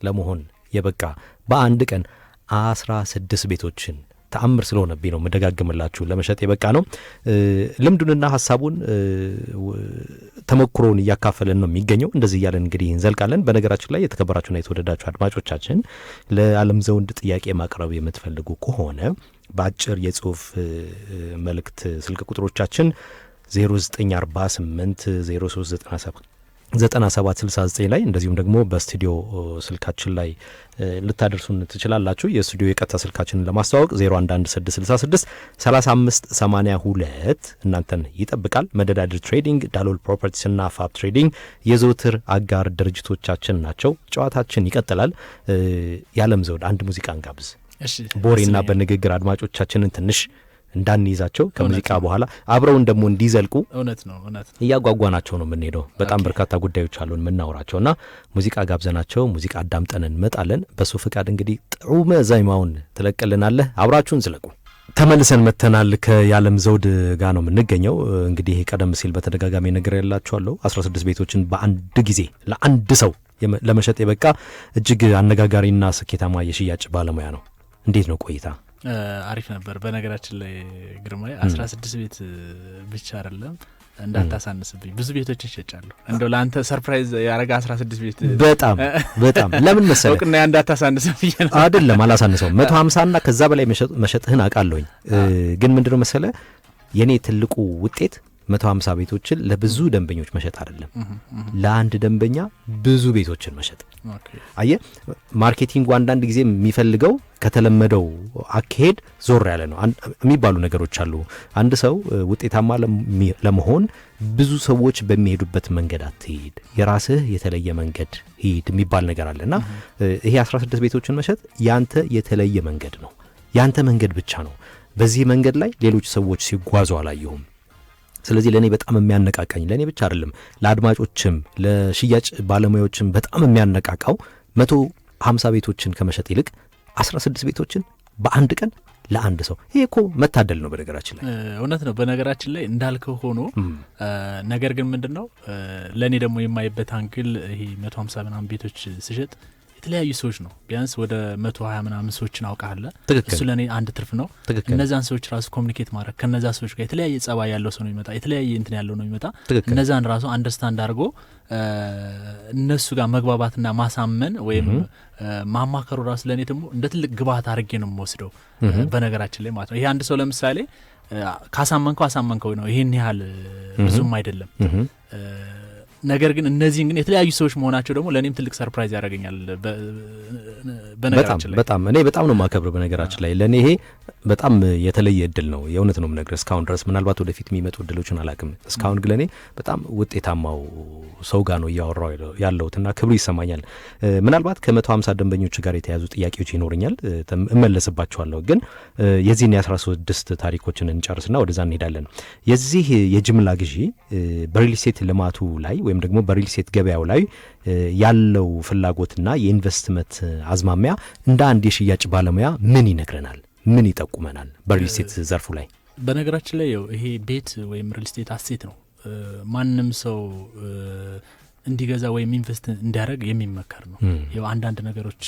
ለመሆን የበቃ በአንድ ቀን 16 ቤቶችን ተአምር ስለሆነብኝ ነው መደጋግምላችሁ ለመሸጥ የበቃ ነው። ልምዱንና ሀሳቡን ተሞክሮውን እያካፈለን ነው የሚገኘው። እንደዚህ እያለን እንግዲህ እንዘልቃለን። በነገራችን ላይ የተከበራችሁና የተወደዳችሁ አድማጮቻችን ለዓለም ዘውድ ጥያቄ ማቅረብ የምትፈልጉ ከሆነ በአጭር የጽሁፍ መልእክት ስልክ ቁጥሮቻችን 0948 039769 ላይ እንደዚሁም ደግሞ በስቱዲዮ ስልካችን ላይ ልታደርሱን ትችላላችሁ። የስቱዲዮ የቀጥታ ስልካችንን ለማስተዋወቅ 0116633582 እናንተን ይጠብቃል። መደዳድር ትሬዲንግ፣ ዳሎል ፕሮፐርቲስ እና ፋብ ትሬዲንግ የዘውትር አጋር ድርጅቶቻችን ናቸው። ጨዋታችን ይቀጥላል። የዓለም ዘውድ አንድ ሙዚቃን ጋብዝ። ቦሬና በንግግር አድማጮቻችንን ትንሽ እንዳንይዛቸው ከሙዚቃ በኋላ አብረውን ደግሞ እንዲዘልቁ
እውነት ነው
እያጓጓናቸው ነው የምንሄደው። በጣም በርካታ ጉዳዮች አሉን የምናወራቸውና ሙዚቃ ጋብዘናቸው ሙዚቃ አዳምጠን እንመጣለን። በሱ ፍቃድ እንግዲህ ጣዕመ ዜማውን ትለቅልናለህ። አብራችሁን ዝለቁ። ተመልሰን መተናል። ከያለም ዘውድ ጋር ነው የምንገኘው። እንግዲህ ቀደም ሲል በተደጋጋሚ ነገር ያላችኋለሁ 16 ቤቶችን በአንድ ጊዜ ለአንድ ሰው ለመሸጥ የበቃ እጅግ አነጋጋሪና ስኬታማ የሽያጭ ባለሙያ ነው። እንዴት ነው ቆይታ?
አሪፍ ነበር። በነገራችን ላይ ግርማይ 16 ቤት ብቻ አይደለም እንዳታሳንስብኝ፣ ብዙ ቤቶችን ሸጫለሁ። እንደው ለአንተ ሰርፕራይዝ ያረጋ 16 ቤት በጣም ለምን መሰለህ እውቅና እንዳታሳንስብኝ ነው።
አይደለም አላሳንሰውም። 150 እና ከዛ በላይ መሸጥህን አውቃለሁኝ። ግን ምንድነው መሰለህ የኔ ትልቁ ውጤት 150 ቤቶችን ለብዙ ደንበኞች መሸጥ አይደለም፣ ለአንድ ደንበኛ ብዙ ቤቶችን መሸጥ። አየህ ማርኬቲንጉ አንዳንድ ጊዜ የሚፈልገው ከተለመደው አካሄድ ዞር ያለ ነው የሚባሉ ነገሮች አሉ። አንድ ሰው ውጤታማ ለመሆን ብዙ ሰዎች በሚሄዱበት መንገድ አትሄድ፣ የራስህ የተለየ መንገድ ሂድ የሚባል ነገር አለና ይሄ 16 ቤቶችን መሸጥ ያንተ የተለየ መንገድ ነው፣ ያንተ መንገድ ብቻ ነው። በዚህ መንገድ ላይ ሌሎች ሰዎች ሲጓዙ አላየሁም። ስለዚህ ለኔ በጣም የሚያነቃቃኝ ለኔ ብቻ አይደለም ለአድማጮችም ለሽያጭ ባለሙያዎችም በጣም የሚያነቃቃው 150 ቤቶችን ከመሸጥ ይልቅ 16 ቤቶችን በአንድ ቀን ለአንድ ሰው። ይሄ እኮ መታደል ነው በነገራችን ላይ።
እውነት ነው በነገራችን ላይ እንዳልከው ሆኖ ነገር ግን ምንድነው ለኔ ደግሞ የማይበት አንግል ይሄ 150 ምናምን ቤቶች ሲሸጥ የተለያዩ ሰዎች ነው። ቢያንስ ወደ 120 ምናምን ሰዎችን አውቃለሁ። እሱ ለኔ አንድ ትርፍ ነው። እነዛን ሰዎች ራሱ ኮሙኒኬት ማድረግ ከነዛ ሰዎች ጋር የተለያየ ጸባይ ያለው ሰው ነው የሚመጣ፣ የተለያየ እንትን ያለው ነው የሚመጣ። እነዛን ራሱ አንደርስታንድ አድርጎ እነሱ ጋር መግባባትና ማሳመን ወይም ማማከሩ ራሱ ለኔ ደግሞ እንደ ትልቅ ግብአት አድርጌ ነው የምወስደው በነገራችን ላይ ማለት ነው። ይሄ አንድ ሰው ለምሳሌ ካሳመንከው ነው፣ ይሄን ያህል ብዙም አይደለም። ነገር ግን እነዚህን ግን የተለያዩ ሰዎች መሆናቸው ደግሞ ለእኔም ትልቅ ሰርፕራይዝ ያደርገኛል። በነገራችን ላይ
በጣም እኔ በጣም ነው ማከብር። በነገራችን ላይ ለእኔ ይሄ በጣም የተለየ እድል ነው። የእውነት ነው የምነግርህ። እስካሁን ድረስ ምናልባት ወደፊት የሚመጡ እድሎችን አላውቅም። እስካሁን ግን ለእኔ በጣም ውጤታማው ሰው ጋር ነው እያወራው ያለሁትና ክብሩ ይሰማኛል። ምናልባት ከ150 ደንበኞች ጋር የተያዙ ጥያቄዎች ይኖርኛል፣ እመለስባቸዋለሁ። ግን የዚህን የ16 ታሪኮችን እንጨርስና ወደዛ እንሄዳለን። የዚህ የጅምላ ግዢ በሪል ስቴት ልማቱ ላይ ወይም ደግሞ በሪል ስቴት ገበያው ላይ ያለው ፍላጎትና የኢንቨስትመንት አዝማሚያ እንደ አንድ የሽያጭ ባለሙያ ምን ይነግረናል? ምን ይጠቁመናል? በሪል ስቴት ዘርፉ ላይ
በነገራችን ላይ ይሄ ቤት ወይም ሪል ስቴት አሴት ነው። ማንም ሰው እንዲገዛ ወይም ኢንቨስት እንዲያደርግ የሚመከር ነው። ያው አንዳንድ ነገሮች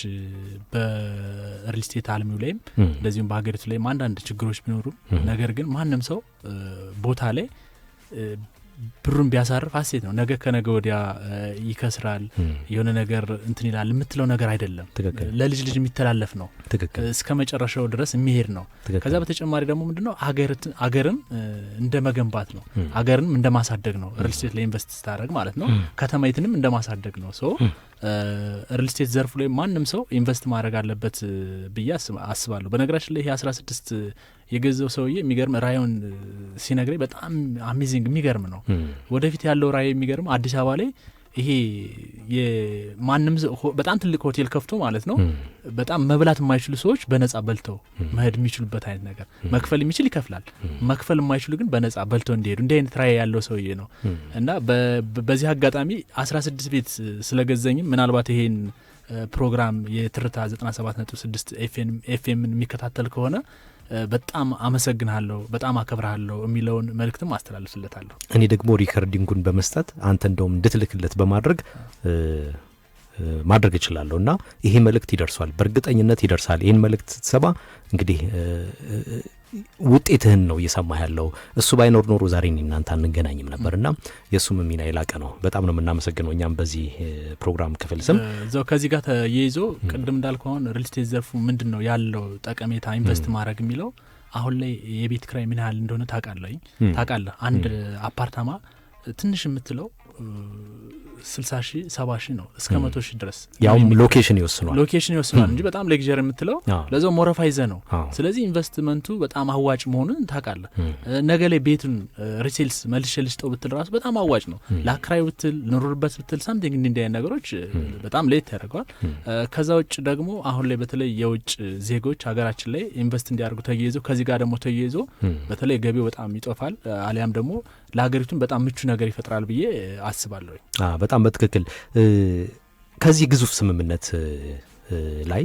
በሪል ስቴት አልሚው ላይም እንደዚሁም በሀገሪቱ ላይም አንዳንድ ችግሮች ቢኖሩም ነገር ግን ማንም ሰው ቦታ ላይ ብሩን ቢያሳርፍ አሴት ነው። ነገ ከነገ ወዲያ ይከስራል፣ የሆነ ነገር እንትን ይላል የምትለው ነገር አይደለም። ለልጅ ልጅ የሚተላለፍ ነው። እስከ መጨረሻው ድረስ የሚሄድ ነው። ከዛ በተጨማሪ ደግሞ ምንድነው አገርን እንደ መገንባት ነው። አገርንም እንደ ማሳደግ ነው። ሪል ስቴት ላይ ኢንቨስት ስታደርግ ማለት ነው። ከተማይትንም እንደ ማሳደግ ነው። ሶ ሪል ስቴት ዘርፉ ላይ ማንም ሰው ኢንቨስት ማድረግ አለበት ብዬ አስባለሁ። በነገራችን ላይ ይሄ 16 የገዛው ሰውዬ የሚገርም ራዩን ሲነግረኝ በጣም አሜዚንግ የሚገርም ነው። ወደፊት ያለው ራዩ የሚገርም አዲስ አበባ ላይ ይሄ የማንም በጣም ትልቅ ሆቴል ከፍቶ ማለት ነው በጣም መብላት የማይችሉ ሰዎች በነጻ በልተው መሄድ የሚችሉበት አይነት ነገር፣ መክፈል የሚችል ይከፍላል፣ መክፈል የማይችሉ ግን በነጻ በልተው እንዲሄዱ እንዲህ አይነት ራዕይ ያለው ሰውዬ ነው። እና በዚህ አጋጣሚ 16 ቤት ስለገዘኝም ምናልባት ይሄን ፕሮግራም የትርታ 97.6 ኤፍኤምን የሚከታተል ከሆነ በጣም አመሰግናለሁ፣ በጣም አከብራለሁ የሚለውን መልእክትም አስተላልፍለታለሁ።
እኔ ደግሞ ሪከርዲንጉን በመስጠት አንተ እንደውም እንድትልክለት በማድረግ ማድረግ እችላለሁ እና ይሄ መልእክት ይደርሷል፣ በእርግጠኝነት ይደርሳል። ይህን መልእክት ስትሰማ እንግዲህ ውጤትህን ነው እየሰማህ ያለው። እሱ ባይኖር ኖሮ ዛሬ እናንተ አንገናኝም ነበርና የእሱም ሚና የላቀ ነው። በጣም ነው የምናመሰግነው እኛም በዚህ ፕሮግራም ክፍል ስም።
እዛው ከዚህ ጋር ተያይዞ ቅድም እንዳልከው አሁን ሪል ስቴት ዘርፉ ምንድን ነው ያለው ጠቀሜታ ኢንቨስት ማድረግ የሚለው አሁን ላይ የቤት ኪራይ ምን ያህል እንደሆነ ታውቃለህ? አንድ አፓርታማ ትንሽ የምትለው 60 ሺህ 70 ሺህ ነው እስከ 100 ሺህ ድረስ።
ያውም ሎኬሽን ይወስናል እንጂ በጣም ሌክዠሪ የምትለው ለዛው ሞረፋ ይዘ ነው። ስለዚህ ኢንቨስትመንቱ በጣም አዋጭ መሆኑን ታውቃለህ። ነገ ላይ ቤቱን ሪሴልስ መልሼ ልስጠው ብትል ራሱ በጣም አዋጭ ነው። ለአከራይ ብትል ኑሩበት ብትል ሳምቲንግ እንዲህ ነገሮች በጣም ሌት ያደርገዋል። ከዛ ውጭ ደግሞ አሁን ላይ በተለይ የውጭ ዜጎች ሀገራችን ላይ ኢንቨስት እንዲያደርጉ ተያይዞ ከዚህ ጋር ደግሞ ተያይዞ በተለይ ገቢው በጣም ይጦፋል፣ አሊያም ደግሞ ለሀገሪቱን በጣም ምቹ ነገር ይፈጥራል ብዬ አስባለሁ። በጣም በትክክል። ከዚህ ግዙፍ ስምምነት ላይ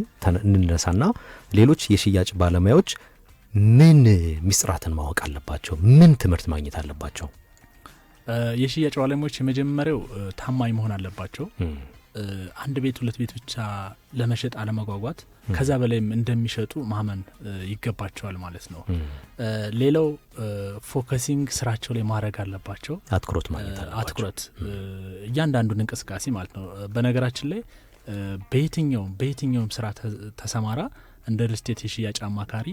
እንነሳና ሌሎች የሽያጭ ባለሙያዎች ምን ሚስጥራትን ማወቅ አለባቸው? ምን ትምህርት ማግኘት አለባቸው?
የሽያጭ ባለሙያዎች የመጀመሪያው ታማኝ መሆን አለባቸው። አንድ ቤት ሁለት ቤት ብቻ ለመሸጥ አለመጓጓት፣ ከዛ በላይም እንደሚሸጡ ማመን ይገባቸዋል ማለት ነው። ሌላው ፎከሲንግ ስራቸው ላይ ማድረግ አለባቸው። አትኩረት እያንዳንዱን እንቅስቃሴ ማለት ነው። በነገራችን ላይ በየትኛውም ስራ ተሰማራ እንደ ሪል ስቴት የሽያጭ አማካሪ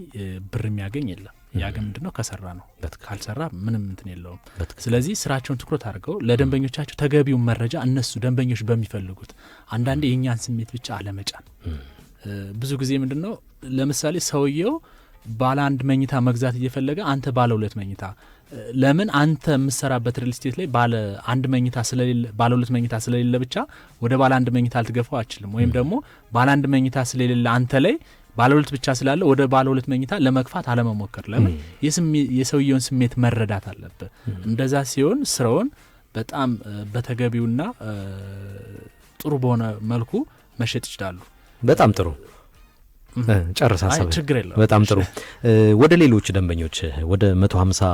ብር የሚያገኝ የለም። ያገኝ ምንድነው? ከሰራ ነው። ካልሰራ ምንም እንትን የለውም። ስለዚህ ስራቸውን ትኩረት አድርገው ለደንበኞቻቸው ተገቢውን መረጃ እነሱ ደንበኞች በሚፈልጉት፣ አንዳንዴ የእኛን ስሜት ብቻ አለመጫን። ብዙ ጊዜ ምንድነው ለምሳሌ ሰውየው ባለ አንድ መኝታ መግዛት እየፈለገ አንተ ባለ ሁለት መኝታ፣ ለምን አንተ የምትሰራበት ሪል ስቴት ላይ ባለ አንድ መኝታ ስለሌለ ባለ ሁለት መኝታ ስለሌለ ብቻ ወደ ባለ አንድ መኝታ ልትገፋው አችልም። ወይም ደግሞ ባለ አንድ መኝታ ስለሌለ አንተ ላይ ባለ ሁለት ብቻ ስላለ ወደ ባለ ሁለት መኝታ ለመግፋት አለመሞከር። ለምን የሰውየውን ስሜት መረዳት አለበት። እንደዛ ሲሆን ስራውን በጣም በተገቢውና ጥሩ በሆነ መልኩ መሸጥ ይችላሉ።
በጣም ጥሩ ጨርሳ ሰበ
ችግር የለም።
በጣም ጥሩ። ወደ ሌሎች ደንበኞች ወደ 150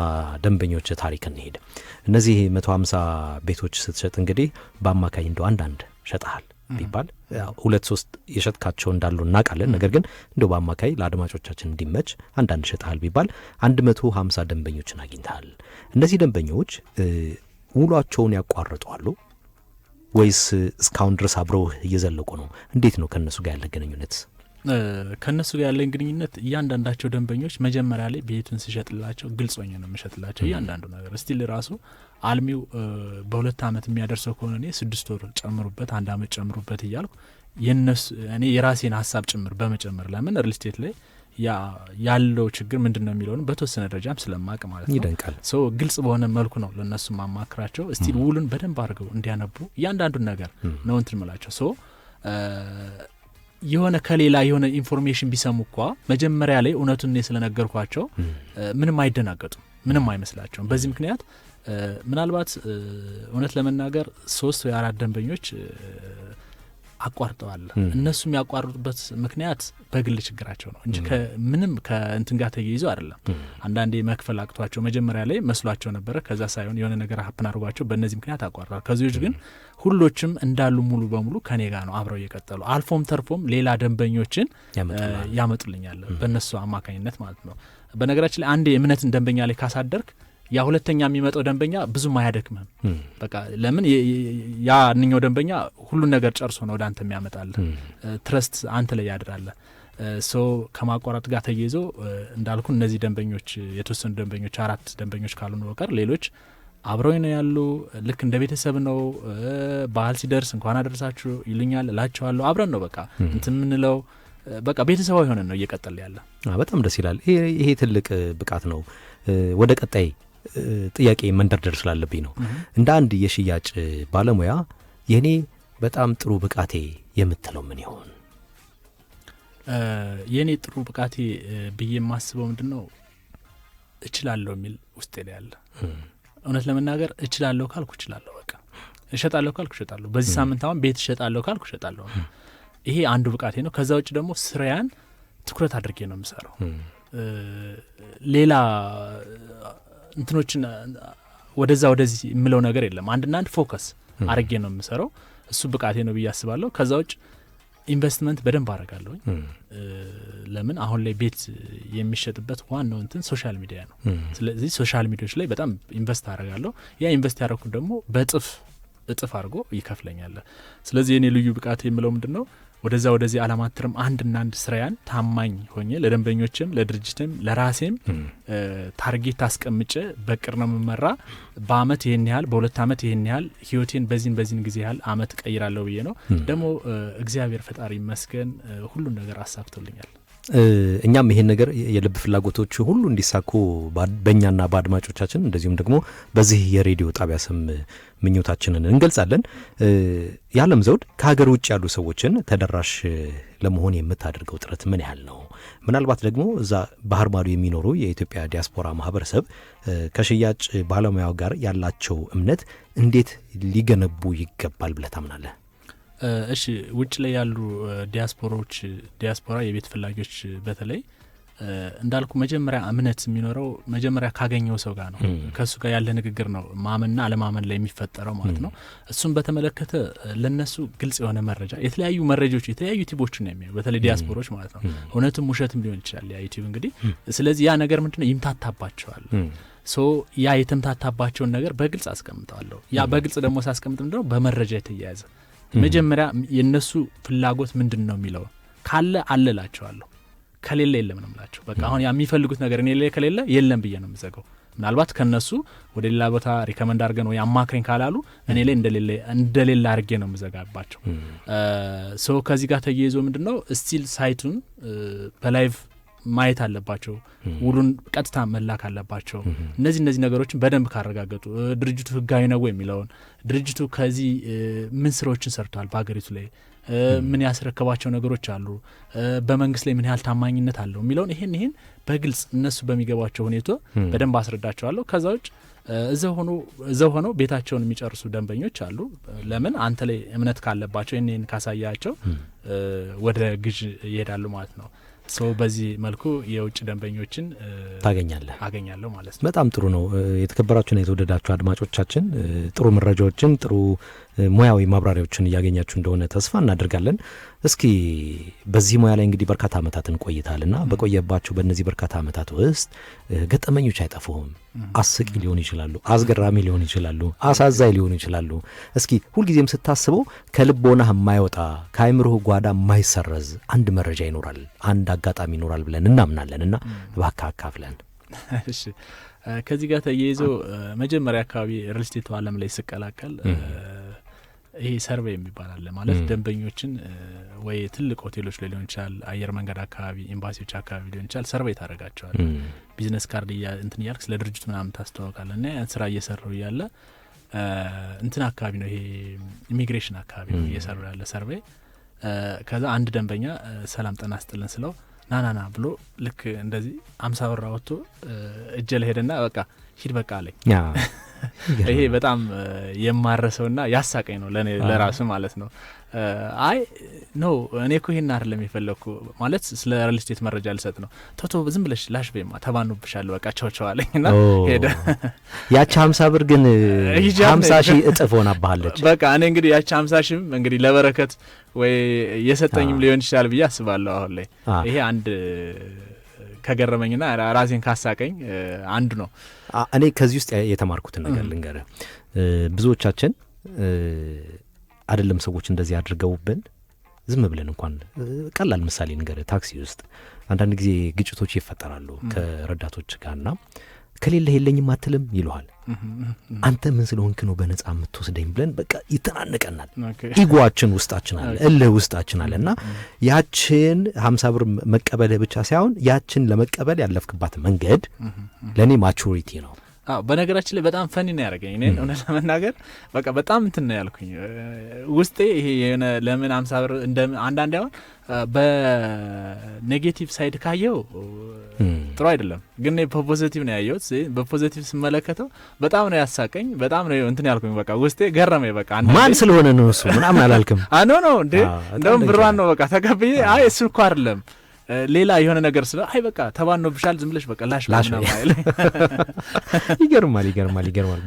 ደንበኞች ታሪክ እንሄድ። እነዚህ 150 ቤቶች ስትሸጥ እንግዲህ በአማካይ እንደው አንዳንድ ሸጠሃል ቢባል 2-3 የሸጥካቸው እንዳሉ እናውቃለን። ነገር ግን እንደው በአማካይ ለአድማጮቻችን እንዲመች አንዳንድ ሸጠሃል ቢባል 150 ደንበኞችን አግኝተሃል። እነዚህ ደንበኞች ውሏቸውን ያቋርጣሉ ወይስ እስካሁን ድረስ አብረው እየዘለቁ ነው? እንዴት ነው ከነሱ ጋር ያለ ግንኙነት?
ከነሱ ጋር ያለኝ ግንኙነት እያንዳንዳቸው ደንበኞች መጀመሪያ ላይ ቤቱን ሲሸጥላቸው ግልጽ ሆኜ ነው የምሸጥላቸው እያንዳንዱ ነገር። ስቲል ራሱ አልሚው በ2 አመት የሚያደርሰው ከሆነ እኔ 6 ወር ጨምሩበት 1 አመት ጨምሩበት እያልኩ የነሱ እኔ የራሴን ሀሳብ ጭምር በመጨመር ለምን ሪል ስቴት ላይ ያለው ችግር ምንድነው የሚለውን በተወሰነ ደረጃም ስለማቅ ማለት ነው።
ይደንቃል።
ሶ ግልጽ በሆነ መልኩ ነው ለነሱ ማማክራቸው። ስቲል ውሉን በደንብ አድርገው እንዲያነቡ እያንዳንዱን ነገር ነው እንትን ምላቸው። ሶ የሆነ ከሌላ የሆነ ኢንፎርሜሽን ቢሰሙ እንኳ መጀመሪያ ላይ እውነቱን እኔ ስለነገርኳቸው ምንም አይደናገጡም፣ ምንም አይመስላቸውም። በዚህ ምክንያት ምናልባት እውነት ለመናገር 3 ወይ 4 ደንበኞች አቋርጠዋል። እነሱ የሚያቋርጡበት ምክንያት በግል ችግራቸው ነው እንጂ ምንም ከእንትን ጋር ተያይዞ አይደለም። አንዳንዴ መክፈል አቅቷቸው መጀመሪያ ላይ መስሏቸው ነበረ፣ ከዛ ሳይሆን የሆነ ነገር ሀፕን አድርጓቸው በእነዚህ ምክንያት አቋርጠዋል። ከዚህዎች ግን ሁሎችም እንዳሉ ሙሉ በሙሉ ከኔ ጋር ነው አብረው እየቀጠሉ አልፎም ተርፎም ሌላ ደንበኞችን ያመጡልኛል በእነሱ አማካኝነት ማለት ነው። በነገራችን ላይ አንድ የእምነትን ደንበኛ ላይ ካሳደርክ ያ ሁለተኛ የሚመጣው ደንበኛ ብዙም አያደክምም። በቃ ለምን ያንኛው ደንበኛ ሁሉን ነገር ጨርሶ ነው ወደ አንተ የሚያመጣል። ትረስት አንተ ላይ ያድራል። ሶ ከማቋረጥ ጋር ተያይዞ እንዳልኩ እነዚህ ደንበኞች የተወሰኑ ደንበኞች 4 ደንበኞች ካሉ ነው በቀር ሌሎች አብረው ነው ያሉ። ልክ እንደ ቤተሰብ ነው። ባህል ሲደርስ እንኳን አደረሳችሁ ይሉኛል እላቸዋለሁ። አብረን ነው በቃ እንትን ምንለው በቃ ቤተሰባዊ ሆነን ነው እየቀጠለ ያለ።
በጣም ደስ ይላል። ይሄ ትልቅ ብቃት ነው። ወደ ቀጣይ ጥያቄ መንደርደር ስላለብኝ ነው። እንደ አንድ የሽያጭ ባለሙያ የኔ በጣም ጥሩ ብቃቴ የምትለው ምን ይሆን?
የኔ ጥሩ ብቃቴ ብዬ የማስበው ምንድነው እችላለሁ የሚል ውስጤ ላይ ያለ። እውነት ለመናገር እችላለሁ ካልኩ እችላለሁ፣ በቃ እሸጣለሁ ካልኩ እሸጣለሁ። በዚህ ሳምንት አሁን ቤት እሸጣለሁ ካልኩ እሸጣለሁ። ይሄ አንዱ ብቃቴ ነው። ከዛ ውጭ ደግሞ ስራያን ትኩረት አድርጌ ነው የምሰራው። ሌላ እንትኖችን ወደዛ ወደዚህ የምለው ነገር የለም። አንድና አንድ ፎከስ አድርጌ ነው የምሰራው። እሱ ብቃቴ ነው ብዬ አስባለሁ። ከዛ ውጭ ኢንቨስትመንት በደንብ አደርጋለሁ። ለምን አሁን ላይ ቤት የሚሸጥበት ዋናው እንትን ሶሻል ሚዲያ ነው። ስለዚህ ሶሻል ሚዲያዎች ላይ በጣም ኢንቨስት አደርጋለሁ። ያ ኢንቨስት ያደረኩት ደግሞ እጥፍ አድርጎ ይከፍለኛል። ስለዚህ የኔ ልዩ ብቃቴ የምለው ምንድነው ወደዛ ወደዚህ አላማትርም። አንድና አንድ ስራያን ታማኝ ሆኜ ለደንበኞችም ለድርጅትም ለራሴም ታርጌት አስቀምጬ በቅር ነው የምመራ። በአመት ይሄን ያህል በ2 አመት ይሄን ያህል ህይወቴን በዚህን ጊዜ ያህል አመት ቀይራለሁ ብዬ ነው። ደግሞ እግዚአብሔር ፈጣሪ ይመስገን ሁሉን ነገር አሳክቶልኛል።
እኛም ይሄን ነገር የልብ ፍላጎቶች ሁሉ እንዲሳኩ በእኛና በአድማጮቻችን እንደዚሁም ደግሞ በዚህ የሬዲዮ ጣቢያ ስም ምኞታችንን እንገልጻለን። የዓለም ዘውድ ከሀገር ውጭ ያሉ ሰዎችን ተደራሽ ለመሆን የምታደርገው ጥረት ምን ያህል ነው? ምናልባት ደግሞ እዛ ባህር ማዶ የሚኖሩ የኢትዮጵያ ዲያስፖራ ማህበረሰብ ከሽያጭ ባለሙያው ጋር ያላቸው እምነት እንዴት ሊገነቡ ይገባል ብለህ ታምናለህ?
እሺ ውጭ ላይ ያሉ ዲያስፖራ የቤት ፈላጊዎች በተለይ እንዳልኩ መጀመሪያ እምነት የሚኖረው መጀመሪያ ካገኘው ሰው ጋር ነው። ከሱ ጋር ያለ ንግግር ነው ማመንና አለማመን ላይ የሚፈጠረው ማለት ነው። እሱን በተመለከተ ለነሱ ግልጽ የሆነ መረጃ የተለያዩ መረጃዎች የተለያዩ ዩቲዩቦችን ነው የሚያዩ በተለይ ዲያስፖሮች ማለት ነው። እውነትም ውሸትም ሊሆን ይችላል ያ ዩቲዩብ እንግዲህ። ስለዚህ ያ ነገር ምንድነው ይምታታባቸዋል። ሶ ያ የተምታታባቸውን ነገር በግልጽ አስቀምጠዋለሁ። ያ በግልጽ ደግሞ ሳስቀምጥ ምንድነው በመረጃ የተያያዘ መጀመሪያ የነሱ ፍላጎት ምንድነው የሚለው ካለ አለላቸዋለሁ፣ ከሌለ የለም ነው የምላቸው። በቃ አሁን የሚፈልጉት ነገር እኔ ላይ ከሌለ የለም ብዬ ነው የምዘጋው። ምናልባት ከነሱ ወደ ሌላ ቦታ ሪከመንድ አድርገን ወይ አማክረኝ ካላሉ እኔ ላይ እንደሌለ አድርጌ ነው የምዘጋባቸው። ሶ ከዚህ ጋር ተያይዞ ምንድነው ስቲል ሳይቱን በላይቭ ማየት አለባቸው፣ ውሉን ቀጥታ መላክ አለባቸው። እነዚህ ነገሮችን በደንብ ካረጋገጡ ድርጅቱ ህጋዊ ነው የሚለውን ድርጅቱ ከዚህ ምን ስራዎችን ሰርቷል በአገሪቱ ላይ ምን ያስረከባቸው ነገሮች አሉ፣ በመንግስት ላይ ምን ያህል ታማኝነት አለው የሚለውን ይሄን በግልጽ እነሱ በሚገባቸው ሁኔታ በደንብ አስረዳቸዋለሁ። ከዛ ውጭ እዛው ሆነው ቤታቸውን የሚጨርሱ ደንበኞች አሉ። ለምን አንተ ላይ እምነት ካለባቸው ይሄን ካሳያቸው ወደ ግዥ ይሄዳሉ ማለት ነው። ሶ በዚህ መልኩ የውጭ ደንበኞችን አገኛለሁ ማለት ነው።
በጣም ጥሩ ነው። የተከበራችሁና የተወደዳችሁ አድማጮቻችን ጥሩ መረጃዎችን ጥሩ ሙያዊ ማብራሪያዎችን እያገኛችሁ እንደሆነ ተስፋ እናደርጋለን። እስኪ በዚህ ሙያ ላይ እንግዲህ በርካታ ዓመታትን ቆይታልና በቆየባችሁ በእነዚህ በርካታ ዓመታት ውስጥ ገጠመኞች አይጠፉም። አስቂ ሊሆኑ ይችላሉ፣ አስገራሚ ሊሆኑ ይችላሉ፣ አሳዛኝ ሊሆኑ ይችላሉ። እስኪ ሁልጊዜም ስታስበው ከልቦናህ የማይወጣ ከአእምሮህ ጓዳ የማይሰረዝ አንድ መረጃ ይኖራል፣ አንድ አጋጣሚ ይኖራል ብለን እናምናለን እና እባክህ አካፍለን።
እሺ ከዚህ ጋር ተያይዞ መጀመሪያ አካባቢ ሪል ስቴቱ ዓለም ላይ ስቀላቀል ይሄ ሰርቬይ የሚባል አለ። ማለት ደንበኞችን ወይ ትልቅ ሆቴሎች ላይ ሊሆን ይችላል፣ አየር መንገድ አካባቢ፣ ኤምባሲዎች አካባቢ ሊሆን ይችላል፣ ሰርቬይ ታደርጋቸዋል። ቢዝነስ ካርድ እንትን እያልክ ስለ ድርጅቱ ምናምን ታስተዋውቃለህ። እና ያን ስራ እየሰራው እያለ እንትን አካባቢ ነው ይሄ ኢሚግሬሽን አካባቢ ነው እየሰራው ያለ ሰርቬይ። ከዛ አንድ ደንበኛ ሰላም ጤና ይስጥልን ስለው ናናና ብሎ ልክ እንደዚህ 50 ብር አወጥቶ እጄ ላይ ሄደና በቃ ሂድ በቃ አለኝ። ይሄ በጣም የማረሰውና ያሳቀኝ ነው ለኔ ለራሱ ማለት ነው። አይ ኖ እኔ እኮ ይሄን አይደለም የፈለኩ ማለት ስለ ሪል ስቴት መረጃ ልሰጥ ነው። ቶቶ ዝም ብለሽ ላሽ በይማ ተባኑብሻል በቃ ቻው ቻው አለኝና ሄደ።
ያቺ 50 ብር ግን 50 ሺህ እጥፍ ሆናባለች።
በቃ እኔ እንግዲህ ያቺ 50 ሺህ እንግዲህ ለበረከት ወይ የሰጠኝም ሊሆን ይችላል ብዬ አስባለሁ አሁን ላይ። ይሄ አንድ ከገረመኝና ራሴን ካሳቀኝ አንዱ ነው።
እኔ ከዚህ ውስጥ የተማርኩትን ነገር ልንገርህ። ብዙዎቻችን አይደለም ሰዎች እንደዚህ አድርገውብን ዝም ብለን እንኳን ቀላል ምሳሌ ንገርህ። ታክሲ ውስጥ አንዳንድ ጊዜ ግጭቶች ይፈጠራሉ ከረዳቶች ጋርና ከሌለህ የለኝም አትልም ይሉሃል። አንተ ምን ስለሆንክ ነው በነጻ የምትወስደኝ ብለን በቃ ይተናነቀናል። ኢጓችን ውስጣችን አለ፣ እልህ ውስጣችን አለ እና ያችን 50 ብር መቀበልህ ብቻ ሳይሆን ያችን ለመቀበል ያለፍክባት መንገድ ለእኔ ማቹሪቲ ነው።
በነገራችን ላይ በጣም ፈኒ ነው ያደረገኝ። እኔ እውነት ለመናገር በቃ በጣም እንትን ነው ያልኩኝ ውስጤ። ይሄ የሆነ ለምን 50 ብር እንደ አንዳንድ አሁን በኔጌቲቭ ሳይድ ካየው ጥሩ አይደለም፣ ግን በፖዚቲቭ ነው ያየሁት። በፖዚቲቭ ስመለከተው በጣም ነው ያሳቀኝ፣ በጣም ነው እንትን ያልኩኝ። በቃ ውስጤ ገረመኝ። በቃ
ማን ስለሆነ ነው እሱ ምናምን አላልክም?
ነው እንዴ እንደውም ብሯን ነው በቃ ተቀብዬ አይ እሱ እኮ አይደለም ሌላ የሆነ ነገር ስለ አይ በቃ ተባኖብሻል ዝም ብለሽ በቃ ላሽ ነው ማለት ይገርማል።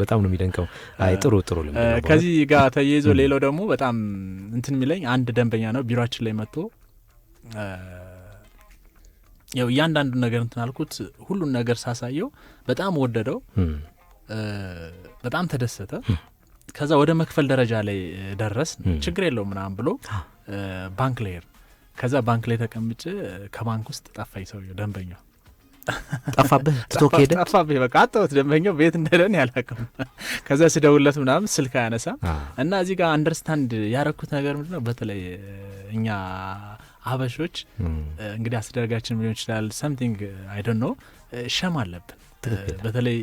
በጣም ነው የሚደንቀው። አይ ጥሩ ከዚህ ጋር ተያይዞ ሌላው ደግሞ በጣም እንትን የሚለኝ አንድ ደንበኛ ነው ቢሮአችን ላይ መጥቶ ያው እያንዳንዱ ነገር እንትን አልኩት። ሁሉን ነገር ሳሳየው በጣም ወደደው፣ በጣም ተደሰተ። ከዛ ወደ መክፈል ደረጃ ላይ ደረስ። ችግር የለውም ምናምን ብሎ ባንክ ላይ ከዛ ባንክ ላይ ተቀምጬ ከባንክ ውስጥ ጠፋኝ ሰውዬው። ደንበኛው
ጠፋብህ? ትቶክ ሄደ?
ጠፋብህ በቃ አጣሁት። ደንበኛው ቤት እንደደን ያላቀም። ከዛ ስደውለት ምናምን ስልክ አያነሳ እና እዚህ ጋር አንደርስታንድ ያረኩት ነገር ምንድነው፣ በተለይ እኛ አበሾች እንግዲህ አስተዳደጋችን ሊሆን ይችላል something I don't know ሸም አለብን። በተለይ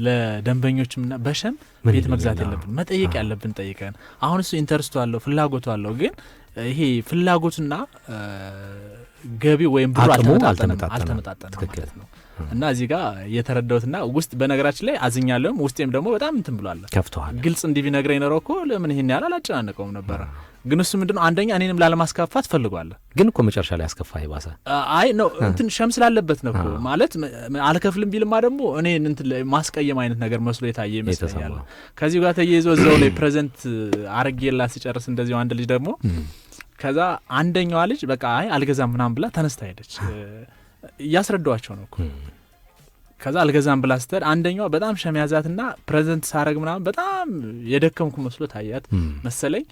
ለደንበኞችምና በሸም ቤት መግዛት ያለብን መጠየቅ ያለብን ጠይቀን። አሁን እሱ ኢንተረስቱ አለው ፍላጎቱ አለው፣ ግን ይሄ ፍላጎቱና ገቢ ወይም ብሩ አልተመጣጠነም ማለት ነው። እና እዚህ ጋር የተረዳሁትና ውስጥ በነገራችን ላይ አዝኛለሁም፣ ውስጤም ደግሞ በጣም እንትን ብሏል።
ከፍቷል።
ግልጽ እንዲህ ቢነግረኝ ኖሮ እኮ ለምን ይሄን ያህል አላጨናነቀውም ነበረ። ግን እሱ ምንድነው አንደኛ እኔንም ላለማስከፋት ፈልጓል።
ግን እኮ መጨረሻ ላይ አስከፋ ይባሳ
አይ ነው እንትን ሸም ስላለበት ነው እኮ ማለት አልከፍልም ቢልማ ደግሞ እኔ እንትን ማስቀየም አይነት ነገር መስሎ የታየ ይመስለኛል። ከዚህ ጋር ተያይዞ እዛው ላይ ፕሬዘንት አርጌላ ሲጨርስ እንደዚህ አንድ ልጅ ደግሞ ከዛ አንደኛዋ ልጅ በቃ አይ አልገዛም ምናምን ብላ ተነስታ ሄደች። እያስረዳዋቸው ነው እኮ። ከዛ አልገዛም ብላ ስትሄድ አንደኛዋ በጣም ሸም ያዛትና ፕሬዘንት ሳረግ ምናምን በጣም የደከምኩ መስሎ ታያት መሰለኝ።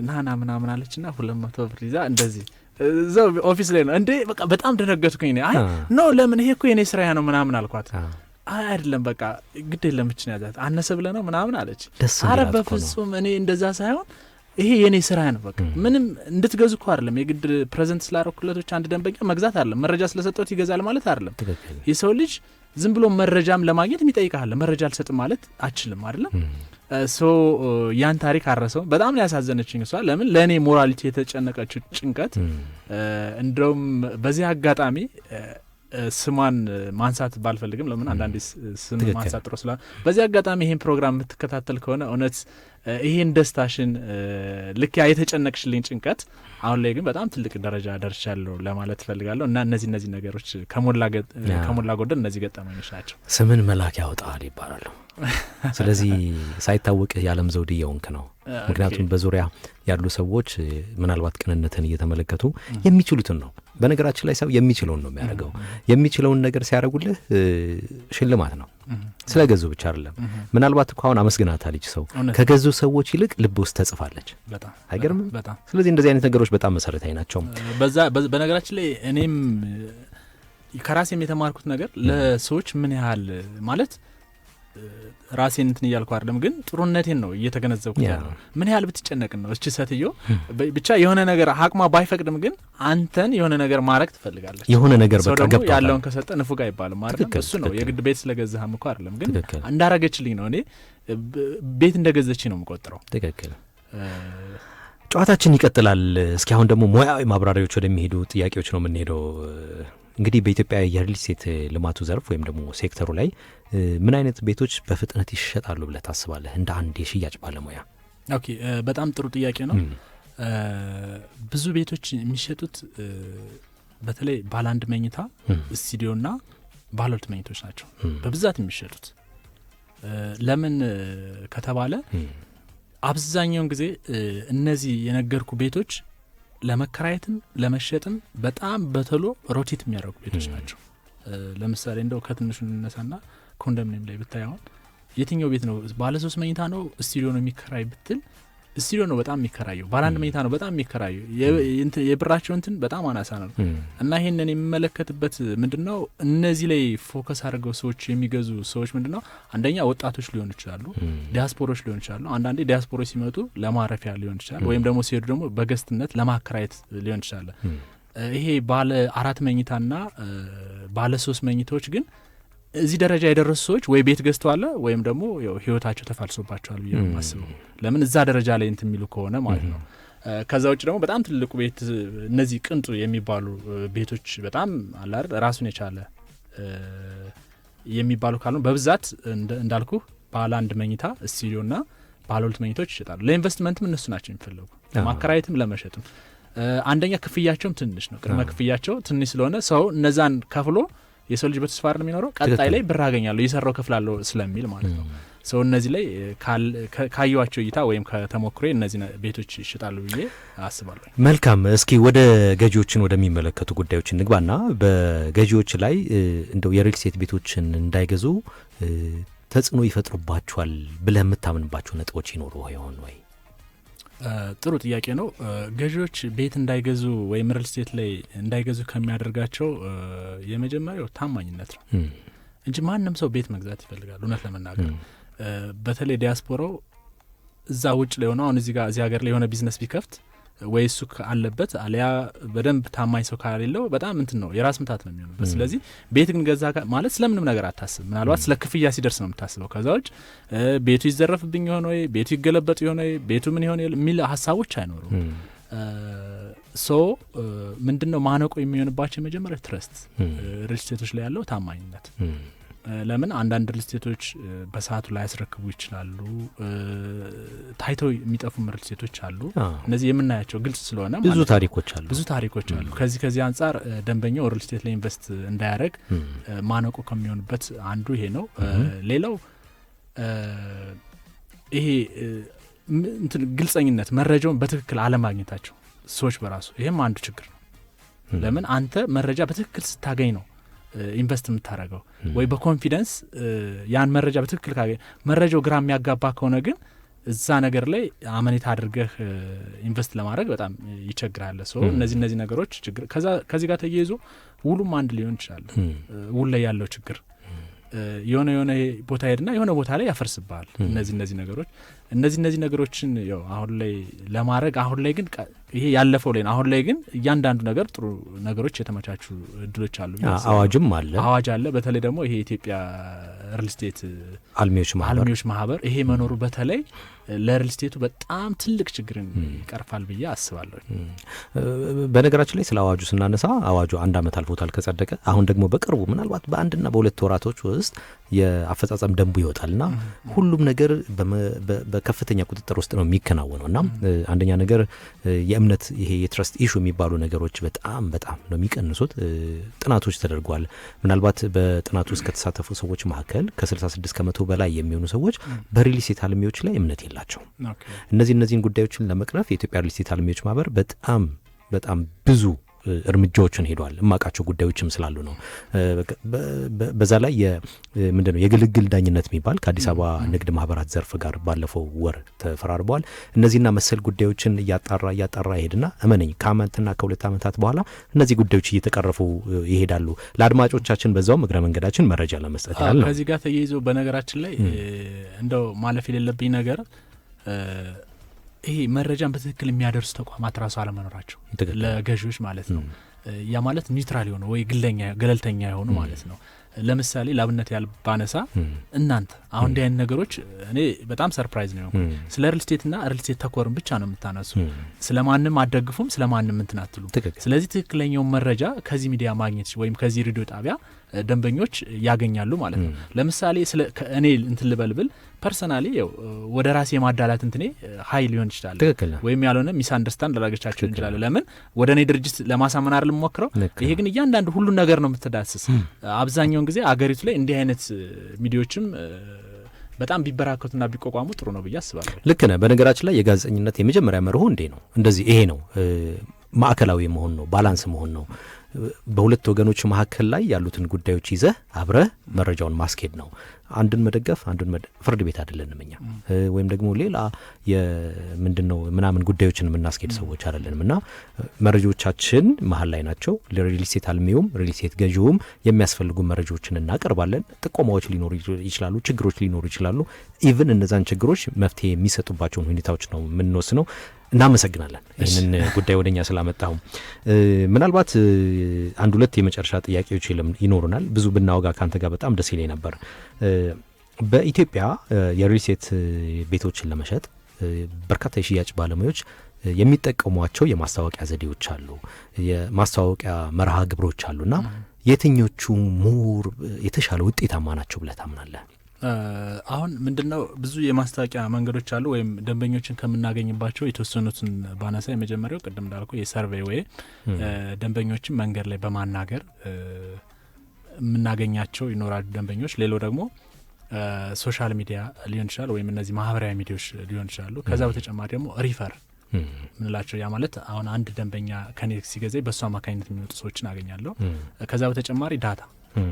ናና ምናምን አለችና 200 ብር ይዛ እንደዚህ እዛው ኦፊስ ላይ ነው እንዴ። በቃ በጣም ደነገጥኩኝ። አይ ኖ ለምን ይሄ እኮ የኔ ስራ ነው ምናምን አልኳት። አይ አይደለም በቃ ግድ የለም እቺ ነው ያዛት አነሰ ብለ ነው ምናምን አለች። አረ በፍጹም እኔ እንደዛ ሳይሆን ይሄ የኔ ስራ ነው። በቃ ምንም እንድትገዙ እኮ አይደለም የግድ ፕሬዘንት ስላረኩለቶች አንድ ደንበኛ መግዛት አይደለም፣ መረጃ ስለሰጠሁት ይገዛል ማለት አይደለም። የሰው ልጅ ዝም ብሎ መረጃም ለማግኘት የሚጠይቃል። መረጃ አልሰጥም ማለት አችልም አይደለም። ሶ ያን ታሪክ አረሰው። በጣም ነው ያሳዘነችኝ እሷ። ለምን ለእኔ ሞራሊቲ የተጨነቀችው ጭንቀት። እንደውም በዚህ አጋጣሚ ስሟን ማንሳት ባልፈልግም ለምን አንዳንዴ ስም ማንሳት ጥሩ ስላ በዚህ አጋጣሚ ይሄን ፕሮግራም የምትከታተል ከሆነ እውነት ይሄን ደስታሽን ልክ ያ የተጨነቅሽልኝ ጭንቀት አሁን ላይ ግን በጣም ትልቅ ደረጃ ደርሻለሁ ለማለት ፈልጋለሁ እና እነዚህ ነገሮች ከሞላ ጎደል እነዚህ ገጠመኞች ናቸው።
ስምን መላክ ያወጣል ይባላል። ስለዚህ ሳይታወቅ የዓለም ዘውድ እየሆንክ ነው። ምክንያቱም በዙሪያ ያሉ ሰዎች ምናልባት ቅንነትን እየተመለከቱ የሚችሉትን ነው። በነገራችን ላይ ሰው የሚችለውን ነው የሚያደርገው። የሚችለውን ነገር ሲያደርጉልህ ሽልማት ነው። ስለገዙ ብቻ አይደለም። ምናልባት እኮ አሁን አመስግናታለች ሰው ከገዙ ሰዎች ይልቅ ልብ ውስጥ ተጽፋለች። አይገርምም? ስለዚህ እንደዚህ አይነት ነገሮች በጣም መሰረታዊ ናቸው።
በነገራችን ላይ እኔም ከራሴም የተማርኩት ነገር ለሰዎች ምን ያህል ማለት ራሴን እንትን እያልኩ አይደለም፣ ግን ጥሩነቴን ነው እየተገነዘብኩት ያለው። ምን ያህል ብትጨነቅ ነው እቺ ሴትዮ ብቻ የሆነ ነገር አቅሟ ባይፈቅድም ግን አንተን የሆነ ነገር ማድረግ ትፈልጋለች።
የሆነ ነገር በቃ ገብቷል።
ያለውን ከሰጠ ንፉግ አይባልም ማለት እሱ ነው። የግድ ቤት ስለገዛህም እኮ አይደለም፣ ግን እንዳረገችልኝ ነው። እኔ ቤት እንደገዘች ነው የምቆጥረው።
ትክክል። ጨዋታችን ይቀጥላል። እስኪ አሁን ደግሞ ሙያዊ ማብራሪያዎች ወደሚሄዱ ጥያቄዎች ነው የምንሄደው። እንግዲህ በኢትዮጵያ የሪል ስቴት ልማቱ ዘርፍ ወይም ደግሞ ሴክተሩ ላይ ምን አይነት ቤቶች በፍጥነት ይሸጣሉ ብለህ ታስባለህ እንደ አንድ የሽያጭ ባለሙያ?
ኦኬ፣ በጣም ጥሩ ጥያቄ ነው። ብዙ ቤቶች የሚሸጡት በተለይ ባለ አንድ መኝታ ስቱዲዮና ባለ ሁለት መኝቶች ናቸው በብዛት የሚሸጡት። ለምን ከተባለ አብዛኛውን ጊዜ እነዚህ የነገርኩ ቤቶች ለመከራየትም ለመሸጥም በጣም በተሎ ሮቴት የሚያደርጉ ቤቶች ናቸው። ለምሳሌ እንደው ከትንሹ እንነሳና ኮንዶሚኒየም ላይ ብታየው የትኛው ቤት ነው ባለ 3 መኝታ ነው ስቱዲዮ ነው የሚከራይ ብትል ስቱዲዮ ነው በጣም የሚከራየው፣ ባለ አንድ መኝታ ነው በጣም የሚከራየው። የብራቸው እንትን በጣም አናሳ ነው። እና ይሄንን የሚመለከትበት ምንድነው እነዚህ ላይ ፎከስ አድርገው ሰዎች የሚገዙ ሰዎች ምንድነው አንደኛ ወጣቶች ሊሆኑ ይችላሉ፣ ዲያስፖሮች ሊሆኑ ይችላሉ። አንዳንዴ ዲያስፖሮች ሲመጡ ለማረፊያ ሊሆን ይችላል፣ ወይም ደግሞ ሲሄዱ ደግሞ በገስትነት ለማከራየት ሊሆን ይችላል። ይሄ ባለ 4 መኝታና ባለ 3 መኝታዎች ግን እዚህ ደረጃ የደረሱ ሰዎች ወይ ቤት ገዝተዋል ወይም ደግሞ ህይወታቸው ተፋልሶባቸዋል ብዬ ነው የማስበው። ለምን እዛ ደረጃ ላይ እንትን የሚሉ ከሆነ ማለት ነው። ከዛ ውጭ ደግሞ በጣም ትልቁ ቤት እነዚህ ቅንጡ የሚባሉ ቤቶች በጣም አለ አይደል ራሱን የቻለ የሚባሉ ካሉ በብዛት እንዳልኩ ባለ አንድ መኝታ ስቱዲዮና ባለ ሁለት መኝታዎች ይሸጣሉ። ለኢንቨስትመንትም እነሱ ናቸው የሚፈልጉ፣ ማከራየትም ለመሸጥም። አንደኛ ክፍያቸውም ትንሽ ነው። ቅድመ ክፍያቸው ትንሽ ስለሆነ ሰው እነዛን ከፍሎ የሰው ልጅ በተስፋ ነው የሚኖረው። ቀጣይ ላይ ብር አገኛለሁ የሰራው ከፍላለሁ ስለሚል ማለት ነው። ሰው እነዚህ ላይ ካዩዋቸው እይታ ወይም ከተሞክሮ እነዚህ ቤቶች ይሽጣሉ ብዬ አስባለሁ።
መልካም። እስኪ ወደ ገዢዎችን ወደሚመለከቱ ጉዳዮች እንግባና በገዢዎች ላይ እንደው የሪል ስቴት ቤቶችን እንዳይገዙ ተጽዕኖ ይፈጥሩባቸዋል ብለህ የምታምንባቸው ነጥቦች ይኖሩ ይሆን ወይ?
ጥሩ ጥያቄ ነው። ገዢዎች ቤት እንዳይገዙ ወይም ሪል ስቴት ላይ እንዳይገዙ ከሚያደርጋቸው የመጀመሪያው ታማኝነት ነው እንጂ ማንም ሰው ቤት መግዛት ይፈልጋል። እውነት ለመናገር በተለይ ዲያስፖራው እዛ ውጭ ላይ ሆነው አሁን እዚህ ሀገር ላይ የሆነ ቢዝነስ ቢከፍት ወይ እሱ አለበት አሊያ በደንብ ታማኝ ሰው ካሌለው በጣም እንትን ነው የራስ ምታት ነው የሚሆነው። ስለዚህ ቤት ግን ገዛ ማለት ስለምንም ነገር አታስብ። ምናልባት ስለ ክፍያ ሲደርስ ነው የምታስበው። ከዛ ውጭ ቤቱ ይዘረፍብኝ ይሆን ወይ ቤቱ ይገለበጥ ይሆን ወይ ቤቱ ምን ይሆን የሚል ሀሳቦች አይኖሩም። ምንድነው ማነቆ የሚሆንባቸው የመጀመሪያ ትረስት ሪል ስቴቶች ላይ ያለው ታማኝነት። ለምን አንዳንድ ሪል ስቴቶች በሰዓቱ ላይ ያስረክቡ ይችላሉ። ታይተው የሚጠፉ ሪል ስቴቶች አሉ። እነዚህ የምናያቸው ግልጽ ስለሆነ
ብዙ ታሪኮች አሉ።
ከዚህ አንጻር ደንበኛው ሪል ስቴት ላይ ኢንቨስት እንዳያደርግ ማነቆ ከሚሆንበት አንዱ ይሄ ነው። ሌላው ይሄ ግልጸኝነት፣ መረጃውን በትክክል አለማግኘታቸው ሰዎች በራሱ ይሄም አንዱ ችግር ነው። ለምን አንተ መረጃ በትክክል ስታገኝ ነው ኢንቨስት የምታደርገው ወይ በኮንፊደንስ ያን መረጃ በትክክል ካገኝ። መረጃው ግራ የሚያጋባ ከሆነ ግን እዛ ነገር ላይ አመኔታ አድርገህ ኢንቨስት ለማድረግ በጣም ይቸግራል። እነዚህ ነገሮች ችግር ከዚህ ጋር ተያይዞ ውሉም አንድ ሊሆን ይችላል። ውል ላይ ያለው ችግር የሆነ ቦታ ሄድና የሆነ ቦታ ላይ ያፈርስብሃል። እነዚህ ነገሮችን ያው አሁን ላይ ለማድረግ አሁን ላይ ግን ይሄ ያለፈው ላይ ነው። አሁን ላይ ግን እያንዳንዱ ነገር ጥሩ ነገሮች የተመቻቹ እድሎች አሉ።
አዋጅም አለ፣
አዋጅ አለ። በተለይ ደግሞ ይሄ የኢትዮጵያ ሪል ስቴት
አልሚዎች
ማህበር ይሄ መኖሩ በተለይ ለሪል ስቴቱ በጣም ትልቅ ችግርን ይቀርፋል ብዬ አስባለሁ።
በነገራችን ላይ ስለ አዋጁ ስናነሳ አዋጁ 1 ዓመት አልፎታል ከጸደቀ። አሁን ደግሞ በቅርቡ ምናልባት በ1 እና በ2 ወራቶች ውስጥ የአፈጻጸም ደንቡ ይወጣልና ሁሉም ነገር በከፍተኛ ቁጥጥር ውስጥ ነው የሚከናወነው እና አንደኛ ነገር የእምነት ይሄ የትረስት ኢሹ የሚባሉ ነገሮች በጣም ነው የሚቀንሱት። ጥናቶች ተደርጓል። ምናልባት በጥናቱ ውስጥ ከተሳተፉ ሰዎች መካከል ከ66 ከመቶ በላይ የሚሆኑ ሰዎች በሪል ስቴት አልሚዎች ላይ እምነት የላቸው። እነዚህን ጉዳዮችን ለመቅረፍ የኢትዮጵያ ሪል ስቴት አልሚዎች ማህበር በጣም ብዙ እርምጃዎችን ሄዷል። እማቃቸው ጉዳዮችም ስላሉ ነው። በዛ ላይ ምንድነው የግልግል ዳኝነት የሚባል ከአዲስ አበባ ንግድ ማህበራት ዘርፍ ጋር ባለፈው ወር ተፈራርበዋል። እነዚህና መሰል ጉዳዮችን እያጣራ ይሄድና እመነኝ ከአመትና ከ2 ዓመታት በኋላ እነዚህ ጉዳዮች እየተቀረፉ ይሄዳሉ። ለአድማጮቻችን በዛውም እግረ መንገዳችን መረጃ ለመስጠት ያህል ነው።
ከዚህ ጋር ተያይዞ በነገራችን ላይ እንደው ማለፍ የሌለብኝ ነገር ይሄ መረጃን በትክክል የሚያደርሱ ተቋማት ራሱ አለመኖራቸው ለገዢዎች ማለት ነው። ያ ማለት ኒውትራል የሆኑ ወይ ገለልተኛ የሆኑ ማለት ነው። ለምሳሌ ላብነት ያልባነሳ እናንተ አሁን እንዲህ አይነት ነገሮች እኔ በጣም ሰርፕራይዝ ነው። ስለ ሪል ስቴትና ሪል ስቴት ተኮርን ብቻ ነው የምታነሱ። ስለማንም አደግፉም ስለማንም እንትን አትሉ። ስለዚህ ትክክለኛው መረጃ ከዚህ ሚዲያ ማግኘት ወይም ከዚህ ሬዲዮ ጣቢያ ደንበኞች ያገኛሉ ማለት ነው። ለምሳሌ እኔ እንትን ልበልብል ፐርሰናሊ ወደ ራሴ የማዳላት እንትኔ ሀይ ሊሆን ይችላል ወይም ያልሆነ ሚስ አንደርስታንድ ላደርጋቸው ይችላል። ለምን ወደ እኔ ድርጅት ለማሳመን አይደል ሞክረው። ይሄ ግን እያንዳንዱ ሁሉን ነገር ነው የምትዳስስ። አብዛኛውን ጊዜ አገሪቱ ላይ እንዲህ አይነት ሚዲያዎችም በጣም ቢበራከቱና ቢቋቋሙ ጥሩ ነው ብዬ አስባለሁ።
ልክ ነህ። በነገራችን ላይ የጋዜጠኝነት የመጀመሪያ መርሆ እንደዚህ ይሄ ነው፣ ማዕከላዊ መሆን ነው፣ ባላንስ መሆን ነው። በሁለት ወገኖች መካከል ላይ ያሉትን ጉዳዮች ይዘህ አብረህ መረጃውን ማስኬድ ነው። አንድን መደገፍ ፍርድ ቤት አይደለንም እኛ ወይም ደግሞ ሌላ ምንድነው ምናምን ጉዳዮችን የምናስኬድ ሰዎች አይደለንም እና መረጃዎቻችን መሀል ላይ ናቸው። ለሪል ስቴት አልሚውም ሪል ስቴት ገዢውም የሚያስፈልጉ መረጃዎችን እናቀርባለን። ጥቆማዎች ሊኖሩ ይችላሉ፣ ችግሮች ሊኖሩ ይችላሉ። ኢቭን እነዛን ችግሮች መፍትሄ የሚሰጡባቸውን ሁኔታዎች ነው የምንወስነው። እናመሰግናለን ይህንን ጉዳይ ወደኛ ስላመጣው። ምናልባት 1-2 የመጨረሻ ጥያቄዎች ይኖሩናል። ብዙ ብናወጋ ካንተ ጋር በጣም ደስ ይለኝ ነበር። በኢትዮጵያ የሪል ስቴት ቤቶችን ለመሸጥ በርካታ የሽያጭ ባለሙያዎች የሚጠቀሟቸው የማስታወቂያ ዘዴዎች አሉ፣ የማስታወቂያ መርሃ ግብሮች አሉና የትኞቹ ሙር የተሻለ ውጤታማ ናቸው ብለህ ታምናለህ?
አሁን ምንድነው ብዙ የማስታወቂያ መንገዶች አሉ። ወይም ደንበኞችን ከምናገኝባቸው የተወሰኑትን ባነሳ የመጀመሪያው ቅድም እንዳልኩ የሰርቬይ ወይ ደንበኞችን መንገድ ላይ በማናገር የምናገኛቸው ይኖራሉ ደንበኞች። ሌላው ደግሞ ሶሻል ሚዲያ ሊሆን ይችላል ወይም እነዚህ ማህበራዊ ሚዲያዎች ሊሆን ይችላሉ። ከዛ በተጨማሪ ደግሞ ሪፈር ምንላቸው፣ ያ ማለት አሁን አንድ ደንበኛ ከኔ ሲገዛ በእሱ አማካኝነት የሚመጡ ሰዎችን አገኛለሁ። ከዛ በተጨማሪ ዳታ፣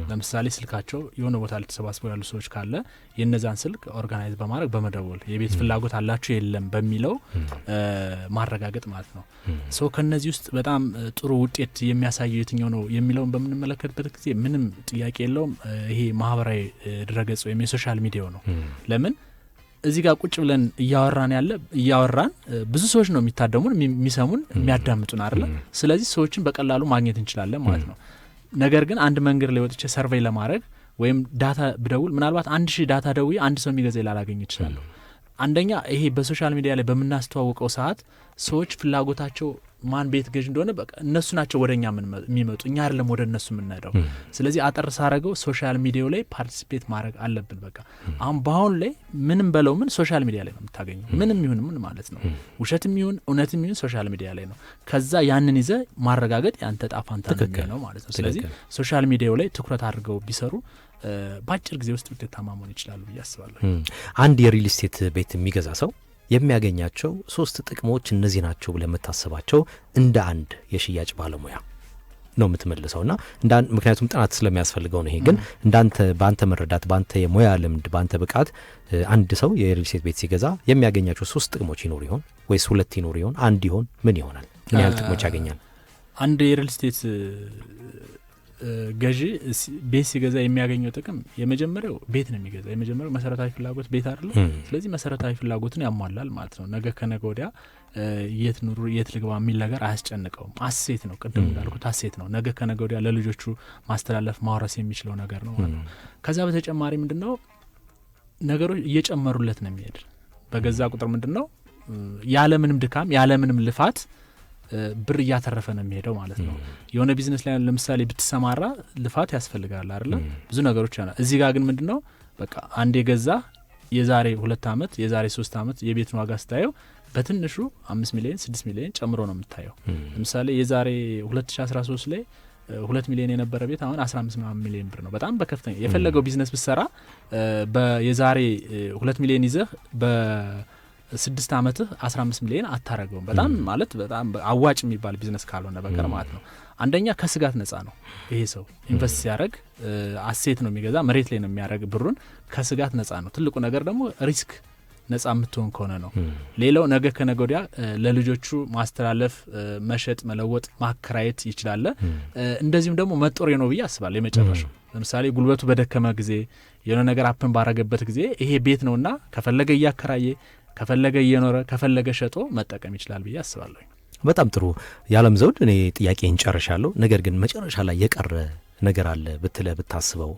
ለምሳሌ ስልካቸው የሆነ ቦታ ልተሰባስበው ያሉ ሰዎች ካለ የነዛን ስልክ ኦርጋናይዝ በማድረግ በመደወል የቤት ፍላጎት አላችሁ የለም በሚለው ማረጋገጥ ማለት ነው። ሶ ከነዚህ ውስጥ በጣም ጥሩ ውጤት የሚያሳየው የትኛው ነው የሚለውን በምንመለከትበት ጊዜ ምንም ጥያቄ የለውም ይሄ ማህበራዊ ድረገጽ ወይም የሶሻል ሚዲያው ነው። ለምን እዚህ ጋር ቁጭ ብለን እያወራን ብዙ ሰዎች ነው የሚታደሙን፣ የሚሰሙን፣ የሚያዳምጡን አይደል? ስለዚህ ሰዎችን በቀላሉ ማግኘት እንችላለን ማለት ነው። ነገር ግን አንድ መንገድ ላይ ወጥቼ ሰርቬይ ለማድረግ ወይም ዳታ ብደውል ምናልባት 1000 ዳታ ደውዬ አንድ ሰው የሚገዛ ላላገኝ ይችላለሁ። አንደኛ ይሄ በሶሻል ሚዲያ ላይ በምናስተዋውቀው ሰዓት ሰዎች ፍላጎታቸው ማን ቤት ገዥ እንደሆነ በቃ እነሱ ናቸው ወደኛ የሚመጡ፣ እኛ አይደለም ወደ እነሱ የምንሄደው። ስለዚህ አጠር ሳረገው ሶሻል ሚዲያው ላይ ፓርቲሲፔት ማድረግ አለብን። በቃ አሁን በአሁን ላይ ምንም በለው ምን ሶሻል ሚዲያ ላይ ነው የምታገኘው። ምንም ይሁን ምን ማለት ነው፣ ውሸትም ይሁን እውነትም ይሁን ሶሻል ሚዲያ ላይ ነው። ከዛ ያንን ይዘ ማረጋገጥ ያንተ ጣፋንታ ነው ማለት ነው። ስለዚህ ሶሻል ሚዲያው ላይ ትኩረት አድርገው ቢሰሩ በአጭር ጊዜ ውስጥ ውጤታማ መሆን ይችላሉ ብዬ አስባለሁ።
አንድ የሪል ስቴት ቤት የሚገዛ ሰው የሚያገኛቸው 3 ጥቅሞች እነዚህ ናቸው ብለህ የምታስባቸው እንደ አንድ የሽያጭ ባለሙያ ነው የምትመልሰውና ምክንያቱም ጥናት ስለሚያስፈልገው ነው። ይሄ ግን በአንተ መረዳት፣ በአንተ የሙያ ልምድ፣ በአንተ ብቃት አንድ ሰው የሪል ስቴት ቤት ሲገዛ የሚያገኛቸው 3 ጥቅሞች ይኖር ይሆን ወይስ 2 ይኖር ይሆን? 1 ይሆን? ምን ይሆናል? ምን ያህል ጥቅሞች ያገኛል?
አንድ የሪል ስቴት ገዢ ቤት ሲገዛ የሚያገኘው ጥቅም የመጀመሪያው ቤት ነው የሚገዛ የመጀመሪያው መሰረታዊ ፍላጎት ቤት አይደለም። ስለዚህ መሰረታዊ ፍላጎትን ያሟላል ማለት ነው። ነገ ከነገ ወዲያ የት ኑሩ የት ልግባ የሚል ነገር አያስጨንቀውም። አሴት ነው፣ ቅድም እንዳልኩት አሴት ነው። ነገ ከነገ ወዲያ ለልጆቹ ማስተላለፍ ማውረስ የሚችለው ነገር ነው ማለት ነው። ከዛ በተጨማሪ ምንድነው ነገሮች እየጨመሩለት ነው የሚሄድ በገዛ ቁጥር ምንድነው ያለምንም ድካም ያለምንም ልፋት ብር እያተረፈ ነው የሚሄደው ማለት ነው። የሆነ ቢዝነስ ላይ ለምሳሌ ብትሰማራ ልፋት ያስፈልጋል አይደል? ብዙ ነገሮች ያና እዚህ ጋር ግን ምንድነው በቃ አንዴ ገዛ የዛሬ 2 አመት የዛሬ 3 አመት የቤት ዋጋ ስታየው በትንሹ 5 ሚሊዮን 6 ሚሊዮን ጨምሮ ነው የምታየው። ለምሳሌ የዛሬ 2013 ላይ 2 ሚሊዮን የነበረ ቤት አሁን 15 ሚሊዮን ብር ነው። በጣም በከፍተኛ የፈለገው ቢዝነስ ብትሰራ የዛሬ 2 ሚሊዮን ይዘህ በ6 አመትህ 15 ሚሊዮን አታረገውም። በጣም ማለት በጣም አዋጭ የሚባል ቢዝነስ ካልሆነ በቀር ማለት ነው። አንደኛ ከስጋት ነጻ ነው ይሄ ሰው ኢንቨስት ሲያደርግ አሴት ነው የሚገዛ መሬት ላይ ነው የሚያደርግ ብሩን ከስጋት ነጻ ነው። ትልቁ ነገር ደግሞ ሪስክ ነጻ የምትሆን ከሆነ ነው። ሌላው ነገ ከነገ ወዲያ ለልጆቹ ማስተላለፍ መሸጥ መለወጥ ማከራየት ይችላል። እንደዚህም ደግሞ መጦሪያ ነው ብዬ አስባለሁ። የመጨረሻው ለምሳሌ ጉልበቱ በደከመ ጊዜ የሆነ ነገር አፕን ባረገበት ጊዜ ይሄ ቤት ነውና ከፈለገ እያከራየ ከፈለገ እየኖረ ከፈለገ ሸጦ መጠቀም ይችላል ብዬ አስባለሁ።
በጣም ጥሩ የዓለም ዘውድ፣ እኔ ጥያቄን ጨርሻለሁ። ነገር ግን መጨረሻ ላይ የቀረ ነገር አለ ብትለህ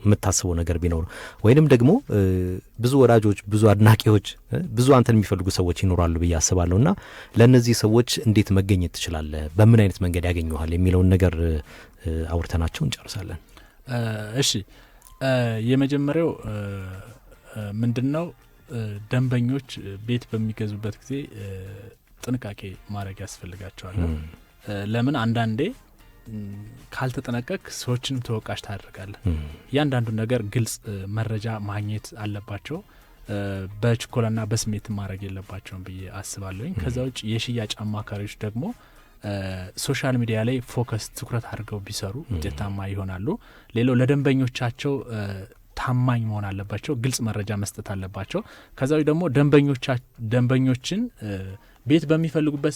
የምታስበው ነገር ቢኖር ወይንም ደግሞ ብዙ ወዳጆች ብዙ አድናቂዎች ብዙ አንተን የሚፈልጉ ሰዎች ይኖራሉ ብዬ አስባለሁና ለእነዚህ ሰዎች እንዴት መገኘት ትችላለህ፣ በምን አይነት መንገድ ያገኙሃል የሚለውን ነገር አውርተናቸው እንጨርሳለን።
እሺ የመጀመሪያው ምንድነው ደንበኞች ቤት በሚገዙበት ጊዜ ጥንቃቄ ማድረግ ያስፈልጋቸዋል። ለምን አንዳንዴ ካልተጠነቀቅ ሰዎችን ተወቃሽ ታደርጋለህ። እያንዳንዱ ነገር ግልጽ መረጃ ማግኘት አለባቸው። በችኮላና በስሜት ማድረግ የለባቸውም ብዬ አስባለሁኝ። ከዛ ውጭ የሽያጭ አማካሪዎች ደግሞ ሶሻል ሚዲያ ላይ ፎከስ ትኩረት አድርገው ቢሰሩ ውጤታማ ይሆናሉ። ሌላው ለደንበኞቻቸው ታማኝ መሆን አለባቸው። ግልጽ መረጃ መስጠት አለባቸው። ከዛው ደግሞ ደንበኞችን ቤት በሚፈልጉበት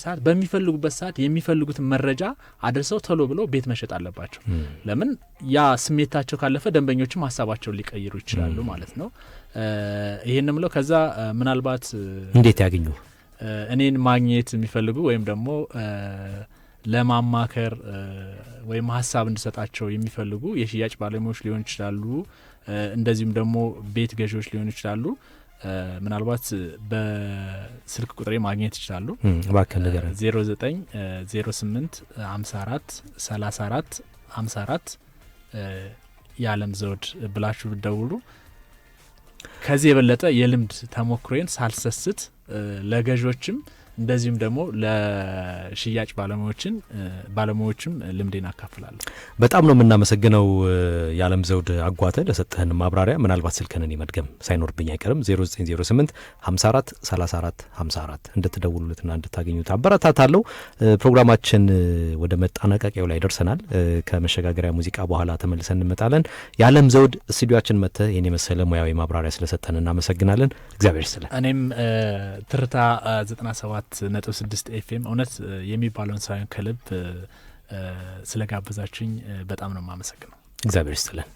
ሰዓት የሚፈልጉትን መረጃ አድርሰው ቶሎ ብለው ቤት መሸጥ አለባቸው። ለምን ያ ስሜታቸው ካለፈ ደንበኞችም ሀሳባቸውን ሊቀይሩ ይችላሉ ማለት ነው። ይሄንን ብለው ከዛ ምናልባት
እንዴት ያገኙ
እኔን ማግኘት የሚፈልጉ ወይም ደግሞ ለማማከር ወይም ሀሳብ እንድሰጣቸው የሚፈልጉ የሽያጭ ባለሙያዎች ሊሆን ይችላሉ። እንደዚሁም ደግሞ ቤት ገዢዎች ሊሆኑ ይችላሉ። ምናልባት በስልክ ቁጥሬ ማግኘት ይችላሉ።
ባከለ ነገር
0908 54 34 54 የዓለም ዘውድ ብላችሁ ብትደውሉ ከዚህ የበለጠ የልምድ ተሞክሮን ሳልሰስት ለገዢዎችም እንደዚሁም ደግሞ ለሽያጭ ባለሙያዎችም ልምዴን አካፍላለሁ። በጣም ነው የምናመሰግነው የዓለም ዘውድ አጓተ ለሰጠህን ማብራሪያ። ምናልባት ስልክህን መድገም ሳይኖርብኝ አይቀርም 0908 54 34 54 እንድትደውሉለትና እንድታገኙት አበረታታለሁ። ፕሮግራማችን ወደ መጠናቀቂያው ላይ ደርሰናል። ከመሸጋገሪያ ሙዚቃ በኋላ ተመልሰን እንመጣለን። የዓለም ዘውድ ስቱዲዮአችን መጥተህ የኔ መሰለ ሙያዊ ማብራሪያ ስለሰጠን እናመሰግናለን። እግዚአብሔር ይስጥልን። እኔም ትርታ 97.6 ኤፍኤም እውነት የሚባለውን ሳይሆን ከልብ ስለጋበዛችሁኝ በጣም ነው የማመሰግነው። እግዚአብሔር ይስጥልን።